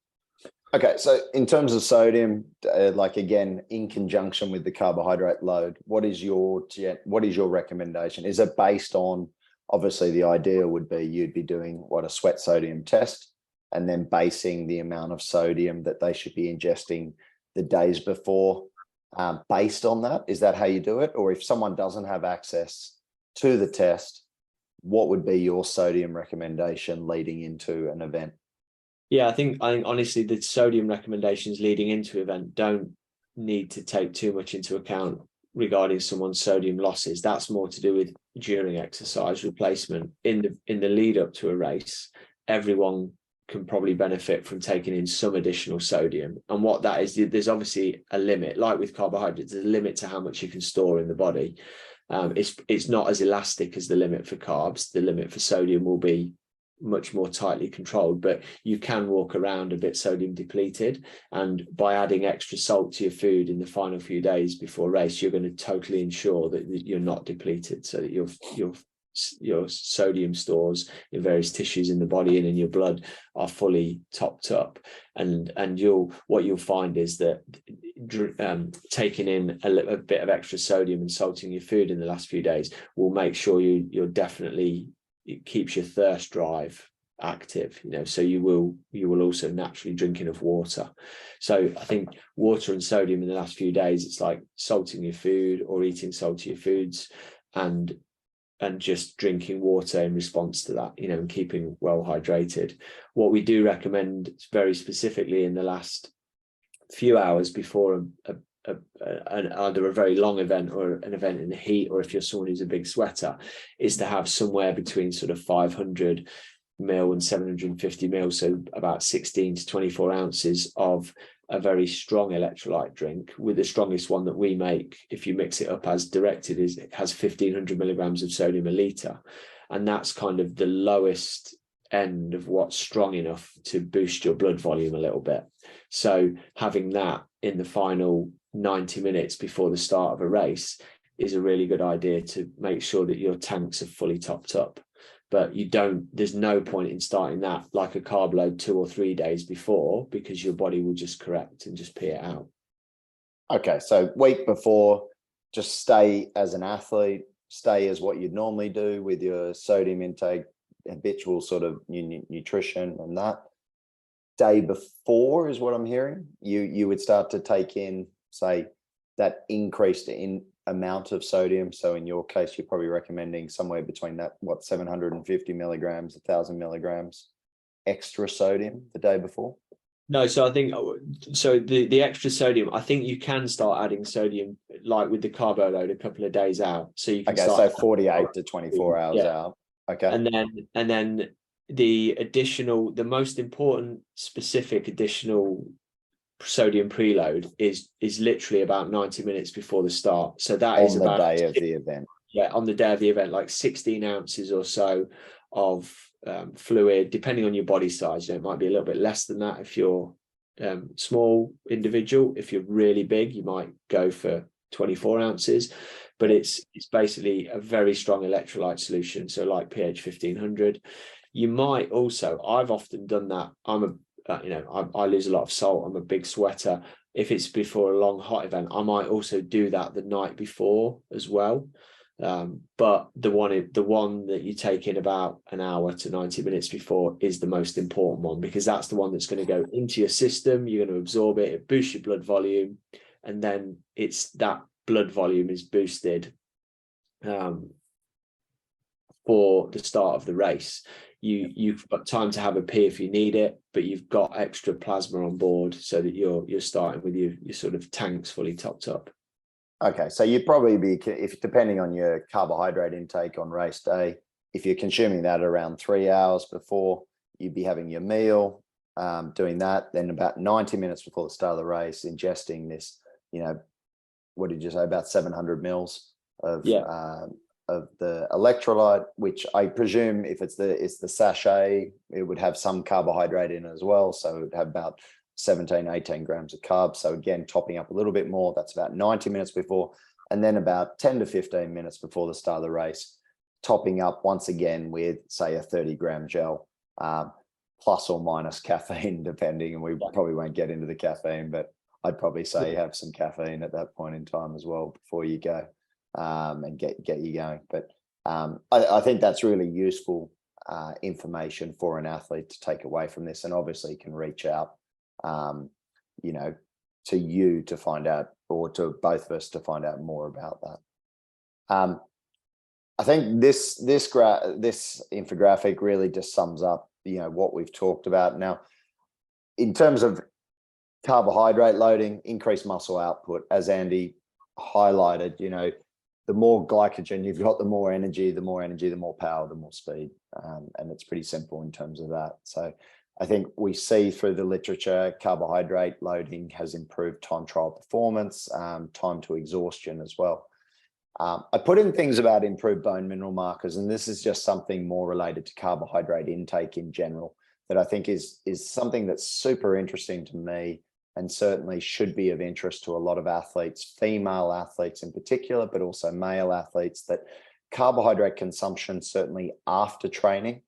Okay, so in terms of sodium, like again, in conjunction with the carbohydrate load, what is your recommendation? Is it based on, obviously the idea would be you'd be doing a sweat sodium test, and then basing the amount of sodium that they should be ingesting the days before based on that? Is that how you do it? Or if someone doesn't have access to the test, what would be your sodium recommendation leading into an event? Yeah, I think honestly, the sodium recommendations leading into event don't need to take too much into account regarding someone's sodium losses. That's more to do with during exercise replacement. In the lead up to a race, everyone can probably benefit from taking in some additional sodium. And what that is, there's obviously a limit. Like with carbohydrates, there's a limit to how much you can store in the body. It's not as elastic as the limit for carbs. The limit for sodium will be much more tightly controlled, but you can walk around a bit sodium depleted, and by adding extra salt to your food in the final few days before race, you're going to totally ensure that you're not depleted, so that your sodium stores in various tissues in the body and in your blood are fully topped up. And what you'll find is that taking in a bit of extra sodium and salting your food in the last few days will make sure you're definitely, it keeps your thirst drive active, you know, so you will also naturally drink enough water. So I think water and sodium in the last few days, it's like salting your food or eating saltier foods, and just drinking water in response to that, you know, and keeping well hydrated. What we do recommend very specifically in the last few hours before either a very long event or an event in the heat, or if you're someone who's a big sweater, is to have somewhere between sort of 500 ml and 750 ml, so about 16 to 24 ounces of a very strong electrolyte drink. With the strongest one that we make, if you mix it up as directed, is it has 1500 milligrams of sodium a litre, and that's kind of the lowest end of what's strong enough to boost your blood volume a little bit. So having that in the final 90 minutes before the start of a race is a really good idea to make sure that your tanks are fully topped up. But there's no point in starting that like a carb load 2 or 3 days before, because your body will just correct and just pee it out. Okay, so week before, just stay as an athlete, stay as what you'd normally do with your sodium intake, habitual sort of nutrition, and that. Day before is what I'm hearing. You would start to take in, say, that increased in amount of sodium. So in your case, you're probably recommending somewhere between that, 750 milligrams, 1000 milligrams extra sodium the day before? No, so I think, so the extra sodium, I think you can start adding sodium like with the carbo load a couple of days out. So you can so 48 to 24 hours out. Okay. And then the most important specific additional sodium preload is literally about 90 minutes before the start. So that is about on the day of the event. Yeah, on the day of the event, like 16 ounces or so of fluid, depending on your body size. It might be a little bit less than that if you're small individual. If you're really big, you might go for 24 ounces, but it's basically a very strong electrolyte solution. So like pH 1500. You might also, I've often done that. I lose a lot of salt. I'm a big sweater. If it's before a long hot event, I might also do that the night before as well. But the one that you take in about an hour to 90 minutes before is the most important one, because that's the one that's going to go into your system. You're going to absorb it. It boosts your blood volume, and then it's that blood volume is boosted for the start of the race. You've got time to have a pee if you need it, but you've got extra plasma on board so that you're starting with your sort of tanks fully topped up. Okay, so you'd probably be, if depending on your carbohydrate intake on race day, if you're consuming that around 3 hours before, you'd be having your meal, doing that. Then about 90 minutes before the start of the race, ingesting this, what did you say, about 700 mils of the electrolyte, which I presume if it's the sachet, it would have some carbohydrate in it as well. So it would have about 17, 18 grams of carbs. So again, topping up a little bit more. That's about 90 minutes before. And then about 10 to 15 minutes before the start of the race, topping up once again with, say, a 30-gram gel, plus or minus caffeine, depending. And we probably won't get into the caffeine, but I'd probably say have some caffeine at that point in time as well before you go, and get you going. But I think that's really useful information for an athlete to take away from this, and obviously can reach out to you to find out, or to both of us to find out more about that. I think this infographic really just sums up what we've talked about. Now, in terms of carbohydrate loading, increased muscle output, as Andy highlighted, the more glycogen you've got, the more energy, the more power, the more speed, and it's pretty simple in terms of that. So I think we see through the literature, carbohydrate loading has improved time trial performance, time to exhaustion as well. I put in things about improved bone mineral markers, and this is just something more related to carbohydrate intake in general that I think is something that's super interesting to me, and certainly should be of interest to a lot of athletes, female athletes in particular, but also male athletes, that carbohydrate consumption, certainly after training,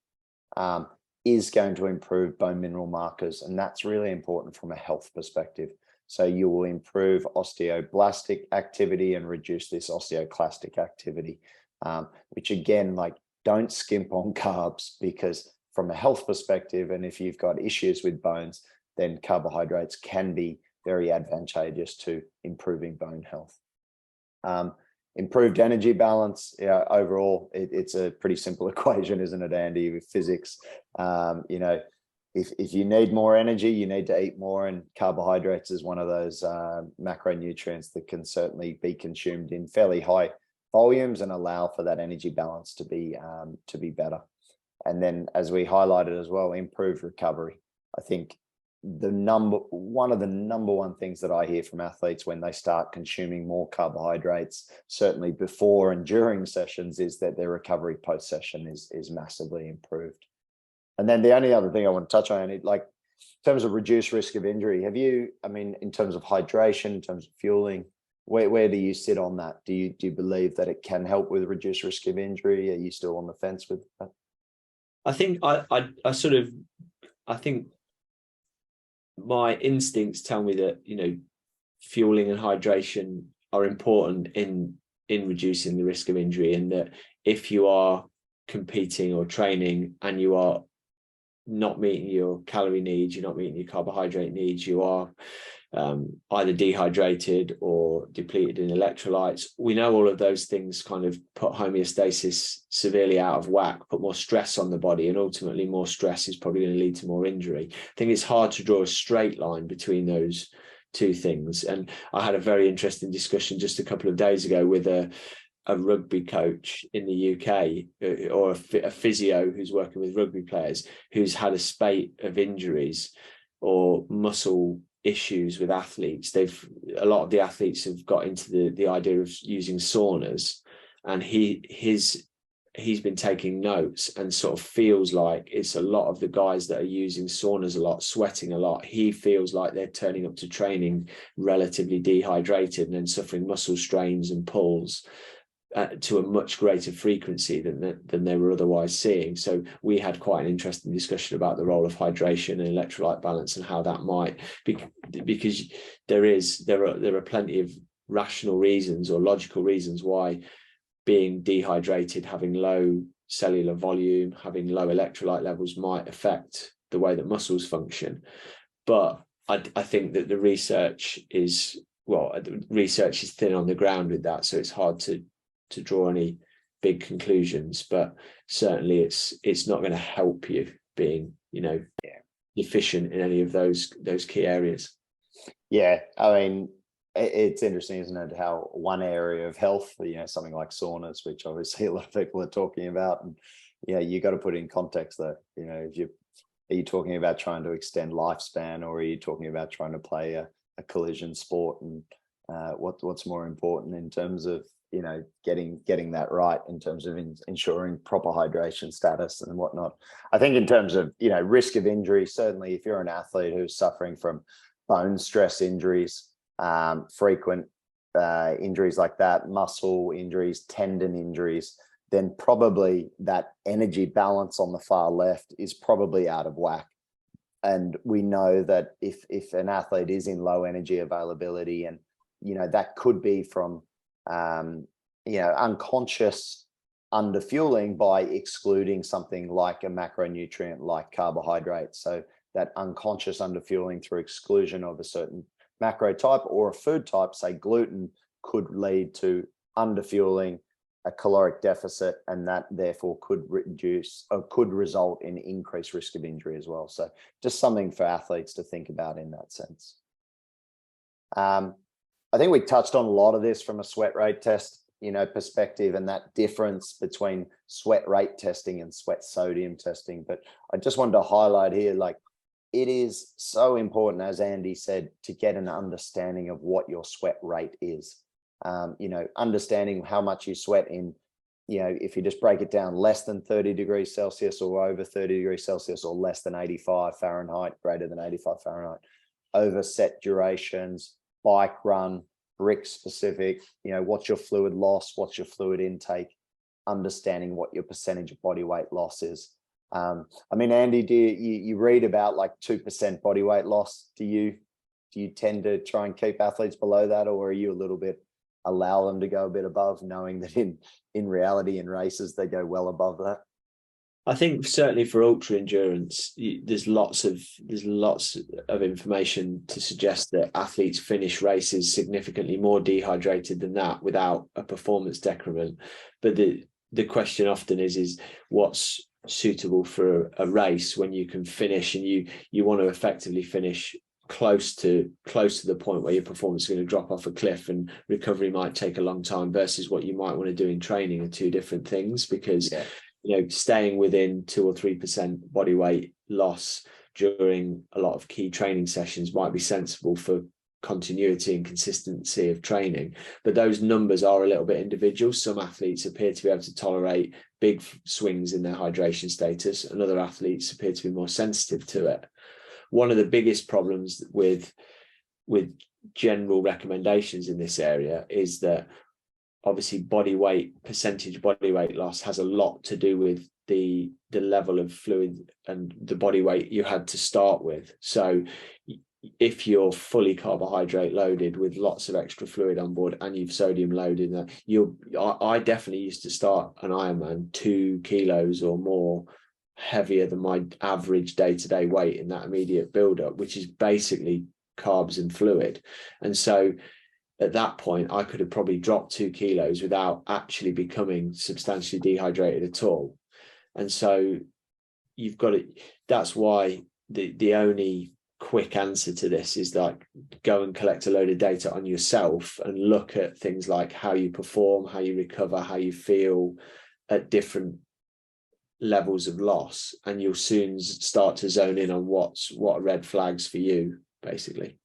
is going to improve bone mineral markers. And that's really important from a health perspective. So you will improve osteoblastic activity and reduce this osteoclastic activity, which again, don't skimp on carbs, because from a health perspective, and if you've got issues with bones, then carbohydrates can be very advantageous to improving bone health. Improved energy balance. Overall, it's a pretty simple equation, isn't it, Andy, with physics? if you need more energy, you need to eat more, and carbohydrates is one of those macronutrients that can certainly be consumed in fairly high volumes and allow for that energy balance to be better. And then, as we highlighted as well, improved recovery. I think one of the number one things that I hear from athletes when they start consuming more carbohydrates, certainly before and during sessions, is that their recovery post-session is massively improved. And then the only other thing I want to touch on, like in terms of reduced risk of injury, in terms of hydration, in terms of fueling, where do you sit on that? Do you believe that it can help with reduced risk of injury? Are you still on the fence with that? I think I think my instincts tell me that, fueling and hydration are important in reducing the risk of injury, and that if you are competing or training and you are not meeting your calorie needs, you're not meeting your carbohydrate needs, you are either dehydrated or depleted in electrolytes. We know all of those things kind of put homeostasis severely out of whack, put more stress on the body, and ultimately more stress is probably going to lead to more injury. I think it's hard to draw a straight line between those two things. And I had a very interesting discussion just a couple of days ago with a rugby coach in the UK, or a physio who's working with rugby players, who's had a spate of injuries or muscle issues with athletes. A lot of the athletes have got into the idea of using saunas, and he's been taking notes and sort of feels like it's a lot of the guys that are using saunas a lot, sweating a lot. He feels like they're turning up to training relatively dehydrated and then suffering muscle strains and pulls to a much greater frequency than they were otherwise seeing. So we had quite an interesting discussion about the role of hydration and electrolyte balance and how that might be, because there are plenty of rational reasons or logical reasons why being dehydrated, having low cellular volume, having low electrolyte levels might affect the way that muscles function. But I think that the research is thin on the ground with that, so it's hard to draw any big conclusions. But certainly it's not going to help you being deficient in any of those key areas. Yeah, it's interesting, isn't it, how one area of health, something like saunas, which obviously a lot of people are talking about, and you got to put in context that are you talking about trying to extend lifespan, or are you talking about trying to play a collision sport? And what's more important in terms of getting that right in terms of ensuring proper hydration status and whatnot. I think in terms of risk of injury, certainly if you're an athlete who's suffering from bone stress injuries, frequent injuries like that, muscle injuries, tendon injuries, then probably that energy balance on the far left is probably out of whack. And we know that if an athlete is in low energy availability, and that could be from unconscious underfueling by excluding something like a macronutrient like carbohydrates. So that unconscious underfueling through exclusion of a certain macro type or a food type, say gluten, could lead to underfueling, a caloric deficit, and that therefore could reduce or could result in increased risk of injury as well. So just something for athletes to think about in that sense. I think we touched on a lot of this from a sweat rate test, perspective, and that difference between sweat rate testing and sweat sodium testing. But I just wanted to highlight here, it is so important, as Andy said, to get an understanding of what your sweat rate is. Understanding how much you sweat in, if you just break it down, less than 30 degrees Celsius or over 30 degrees Celsius, or less than 85 Fahrenheit, greater than 85 Fahrenheit, over set durations, bike run, brick specific, what's your fluid loss, what's your fluid intake, understanding what your percentage of body weight loss is. Andy, do you read about 2% body weight loss? Do you tend to try and keep athletes below that, or are you a little bit allow them to go a bit above, knowing that in reality in races they go well above that? I think certainly for ultra endurance, there's lots of information to suggest that athletes finish races significantly more dehydrated than that without a performance decrement. But the question often is what's suitable for a race when you can finish, and you want to effectively finish close to the point where your performance is going to drop off a cliff, and recovery might take a long time, versus what you might want to do in training are two different things. Because staying within 2 or 3% body weight loss during a lot of key training sessions might be sensible for continuity and consistency of training, but those numbers are a little bit individual. Some athletes appear to be able to tolerate big swings in their hydration status, and other athletes appear to be more sensitive to it. One of the biggest problems with general recommendations in this area is that obviously percentage body weight loss has a lot to do with the level of fluid and the body weight you had to start with. So if you're fully carbohydrate loaded with lots of extra fluid on board, and you've sodium loaded, I definitely used to start an Ironman 2 kilos or more heavier than my average day-to-day weight in that immediate build-up, which is basically carbs and fluid. And so at that point, I could have probably dropped 2 kilos without actually becoming substantially dehydrated at all. And so you've got to, that's why the only quick answer to this is like, go and collect a load of data on yourself and look at things like how you perform, how you recover, how you feel at different levels of loss, and you'll soon start to zone in on what are red flags for you, basically.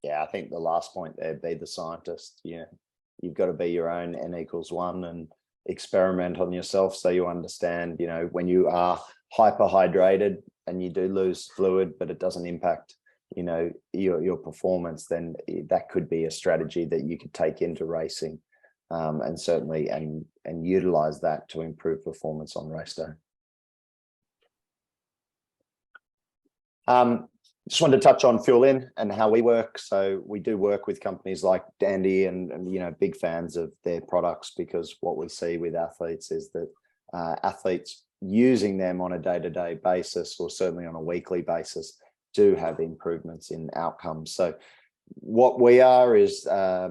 I think the last point there, be the scientist. You've got to be your own N=1 and experiment on yourself, so you understand, when you are hyperhydrated and you do lose fluid, but it doesn't impact, your performance, then that could be a strategy that you could take into racing, and certainly and utilize that to improve performance on race day. Just wanted to touch on Fuelin and how we work. So we do work with companies like Dandy and big fans of their products, because what we see with athletes is that athletes using them on a day-to-day basis, or certainly on a weekly basis, do have improvements in outcomes. So what we are is, a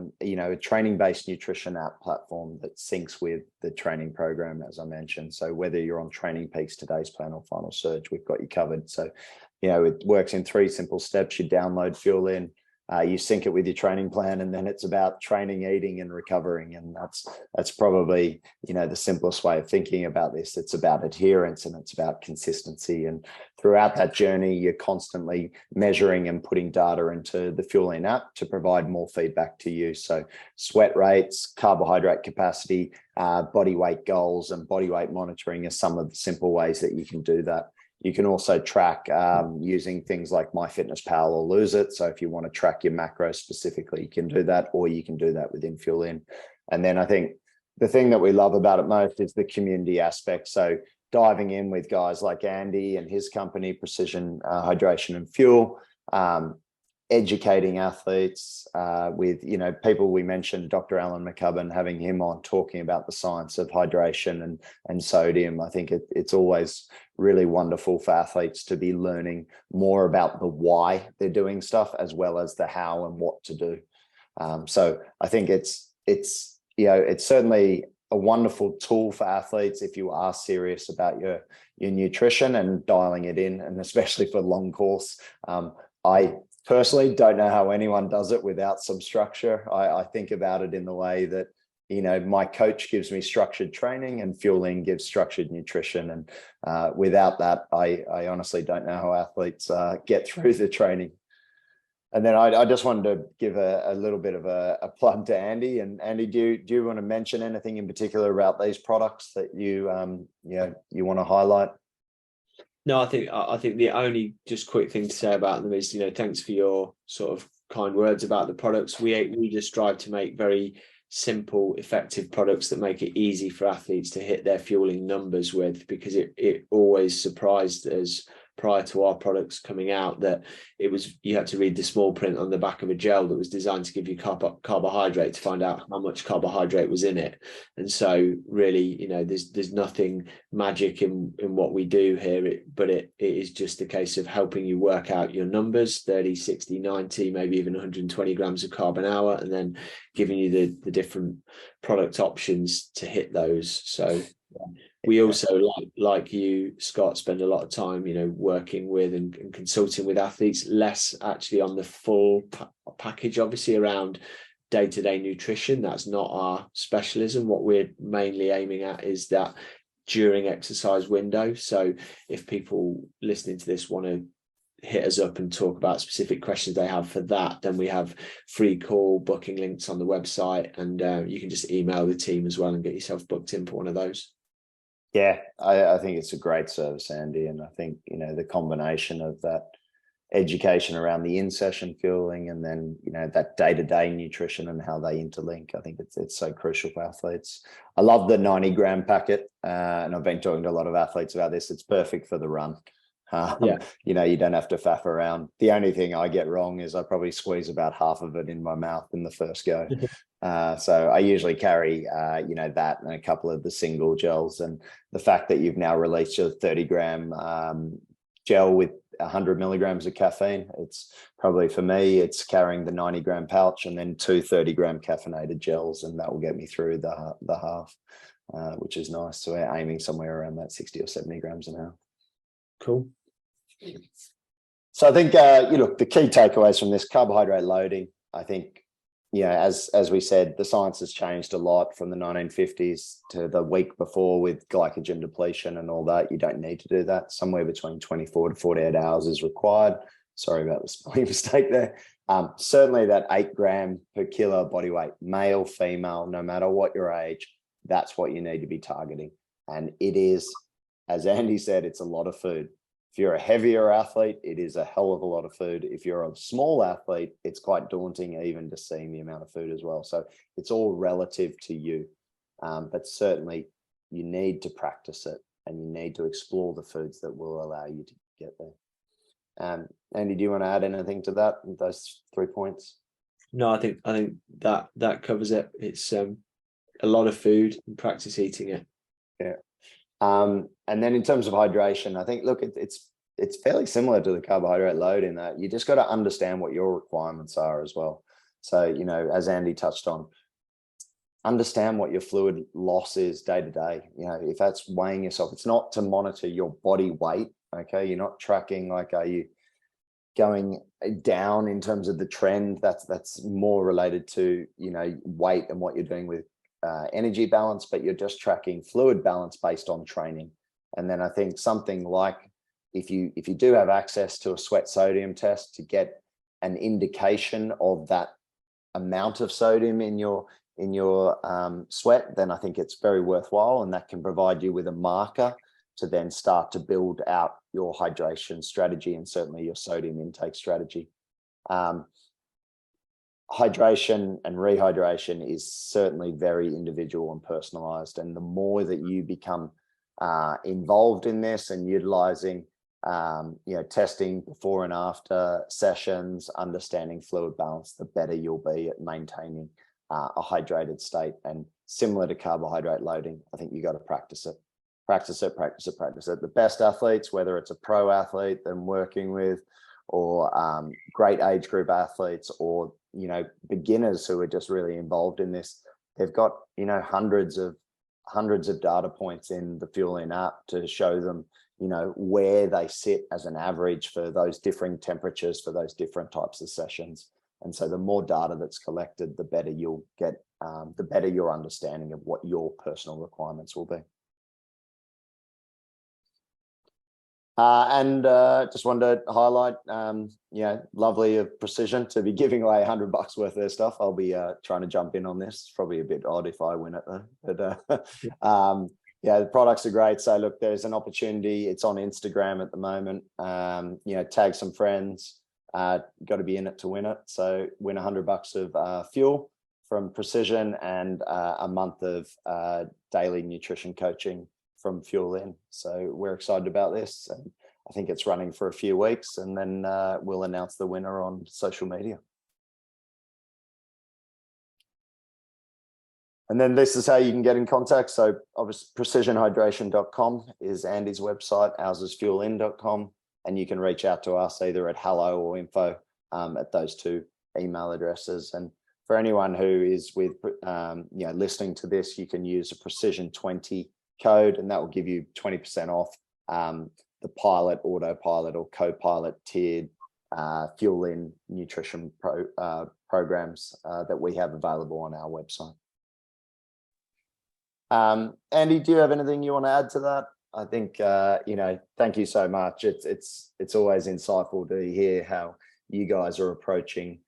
training-based nutrition app platform that syncs with the training program, as I mentioned. So whether you're on Training Peaks, Today's Plan, or Final Surge, we've got you covered. So, it works in 3 simple steps. You download Fuelin, you sync it with your training plan, and then it's about training, eating, and recovering. And that's probably, the simplest way of thinking about this. It's about adherence, and it's about consistency. And throughout that journey, you're constantly measuring and putting data into the Fuelin app to provide more feedback to you. So sweat rates, carbohydrate capacity, body weight goals, and body weight monitoring are some of the simple ways that you can do that. You can also track using things like MyFitnessPal or Lose It. So if you want to track your macros specifically, you can do that, or you can do that within Fuelin. And then I think the thing that we love about it most is the community aspect. So diving in with guys like Andy and his company, Precision Hydration and Fuel, educating athletes with, people we mentioned, Dr. Alan McCubbin, having him on talking about the science of hydration and sodium. I think it's always really wonderful for athletes to be learning more about the why they're doing stuff, as well as the how and what to do. So I think it's certainly a wonderful tool for athletes if you are serious about your nutrition and dialing it in, and especially for long course. I personally don't know how anyone does it without some structure. I think about it in the way that, my coach gives me structured training, and Fuelin gives structured nutrition. And without that, I honestly don't know how athletes get through the training. And then I just wanted to give a little bit of a plug to Andy. And Andy, do you want to mention anything in particular about these products that you want to highlight? No, I think the only just quick thing to say about them is, thanks for your sort of kind words about the products. We just strive to make very simple, effective products that make it easy for athletes to hit their fueling numbers with, because it always surprised us prior to our products coming out that you had to read the small print on the back of a gel that was designed to give you carbohydrate to find out how much carbohydrate was in it. And so really, there's nothing magic in what we do here, but it is just a case of helping you work out your numbers, 30, 60, 90, maybe even 120 grams of carb an hour, and then giving you the different product options to hit those. So We also, like you, Scott, spend a lot of time, working with and consulting with athletes, less actually on the full package, obviously, around day-to-day nutrition. That's not our specialism. What we're mainly aiming at is that during exercise window. So if people listening to this want to hit us up and talk about specific questions they have for that, then we have free call booking links on the website, and you can just email the team as well and get yourself booked in for one of those. Yeah, I think it's a great service, Andy. And I think, the combination of that education around the in-session fueling and then, that day-to-day nutrition and how they interlink, I think it's so crucial for athletes. I love the 90-gram packet, and I've been talking to a lot of athletes about this. It's perfect for the run. You don't have to faff around. The only thing I get wrong is I probably squeeze about half of it in my mouth in the first go. So I usually carry, that and a couple of the single gels. And the fact that you've now released your 30-gram gel with 100 milligrams of caffeine, it's probably, for me, it's carrying the 90-gram pouch and then 2 30-gram caffeinated gels, and that will get me through the half, which is nice. So we're aiming somewhere around that 60 or 70 grams an hour. Cool. So I think, the key takeaways from this: carbohydrate loading. I think, as we said, the science has changed a lot from the 1950s to the week before with glycogen depletion and all that. You don't need to do that. Somewhere between 24 to 48 hours is required. Sorry about the spelling mistake there. Certainly that 8 gram per kilo body weight, male, female, no matter what your age, that's what you need to be targeting. And it is, as Andy said, it's a lot of food. If you're a heavier athlete, it is a hell of a lot of food. If you're a small athlete, it's quite daunting even just seeing the amount of food as well. So it's all relative to you. But certainly you need to practice it and you need to explore the foods that will allow you to get there. Andy, do you want to add anything to that, those 3 points? No, I think that covers it. It's a lot of food and practice eating it. Yeah. And then in terms of hydration, I think, look, it's fairly similar to the carbohydrate load in that you just got to understand what your requirements are as well. So, as Andy touched on, understand what your fluid loss is day to day. If that's weighing yourself, it's not to monitor your body weight. Okay. You're not tracking, like, are you going down in terms of the trend? That's more related to, weight and what you're doing with energy balance, but you're just tracking fluid balance based on training. And then I think something like, if you do have access to a sweat sodium test to get an indication of that amount of sodium in your sweat, then I think it's very worthwhile, and that can provide you with a marker to then start to build out your hydration strategy and certainly your sodium intake strategy. Hydration and rehydration is certainly very individual and personalized. And the more that you become involved in this and utilizing, testing before and after sessions, understanding fluid balance, the better you'll be at maintaining a hydrated state. And similar to carbohydrate loading, I think you got to practice it. Practice it. The best athletes, whether it's a pro athlete that I'm working with, or great age group athletes, or beginners who are just really involved in this, they've got hundreds of data points in the Fuelin app to show them where they sit as an average for those differing temperatures for those different types of sessions. And so the more data that's collected, the better you'll get, the better your understanding of what your personal requirements will be. And just wanted to highlight, lovely of Precision to be giving away $100 worth of their stuff. I'll be trying to jump in on this. It's probably a bit odd if I win it though. But the products are great. So look, there's an opportunity. It's on Instagram at the moment. Tag some friends. Got to be in it to win it. So win $100 of fuel from Precision and a month of daily nutrition coaching from Fuelin. So we're excited about this, and I think it's running for a few weeks, and then we'll announce the winner on social media. And then this is how you can get in contact. So obviously precisionhydration.com is Andy's website, ours is fuelin.com, and you can reach out to us either at hello or info at those two email addresses. And for anyone who is with listening to this, you can use a Precision 20 code, and that will give you 20% off the pilot, autopilot, or co-pilot tiered Fuelin Nutrition programs that we have available on our website. Andy, do you have anything you want to add to that? I think, thank you so much. It's always insightful to hear how you guys are approaching,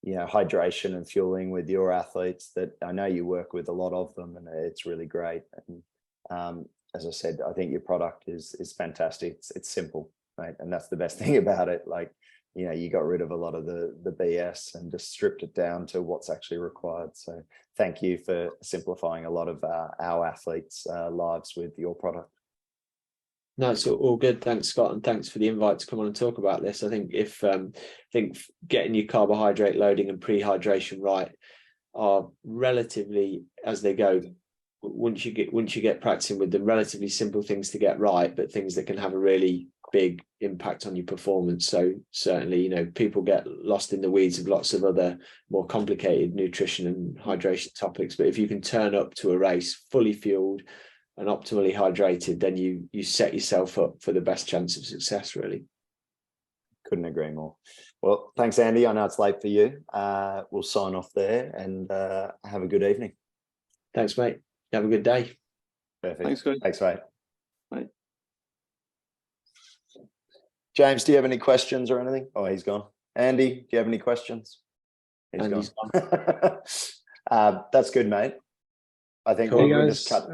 hydration and fueling with your athletes. That I know you work with a lot of them, and it's really great. And as I said, I think your product is fantastic. It's simple, right? And that's the best thing about it. Like, you got rid of a lot of the BS and just stripped it down to what's actually required. So thank you for simplifying a lot of our athletes' lives with your product. No, it's all good. Thanks, Scott, and thanks for the invite to come on and talk about this. I think getting your carbohydrate loading and pre-hydration right are relatively, as they go, once you get practicing with them, relatively simple things to get right, but things that can have a really big impact on your performance. So certainly, people get lost in the weeds of lots of other more complicated nutrition and hydration topics, but if you can turn up to a race fully fueled and optimally hydrated, then you set yourself up for the best chance of success, really. Couldn't agree more. Well, thanks, Andy. I know it's late for you. We'll sign off there, and have a good evening. Thanks, mate. Have a good day. Perfect. Thanks, guys. Thanks, mate. Bye. James, do you have any questions or anything? Oh, he's gone. Andy, do you have any questions? He's gone. That's good, mate. I think Cool. we'll just cut.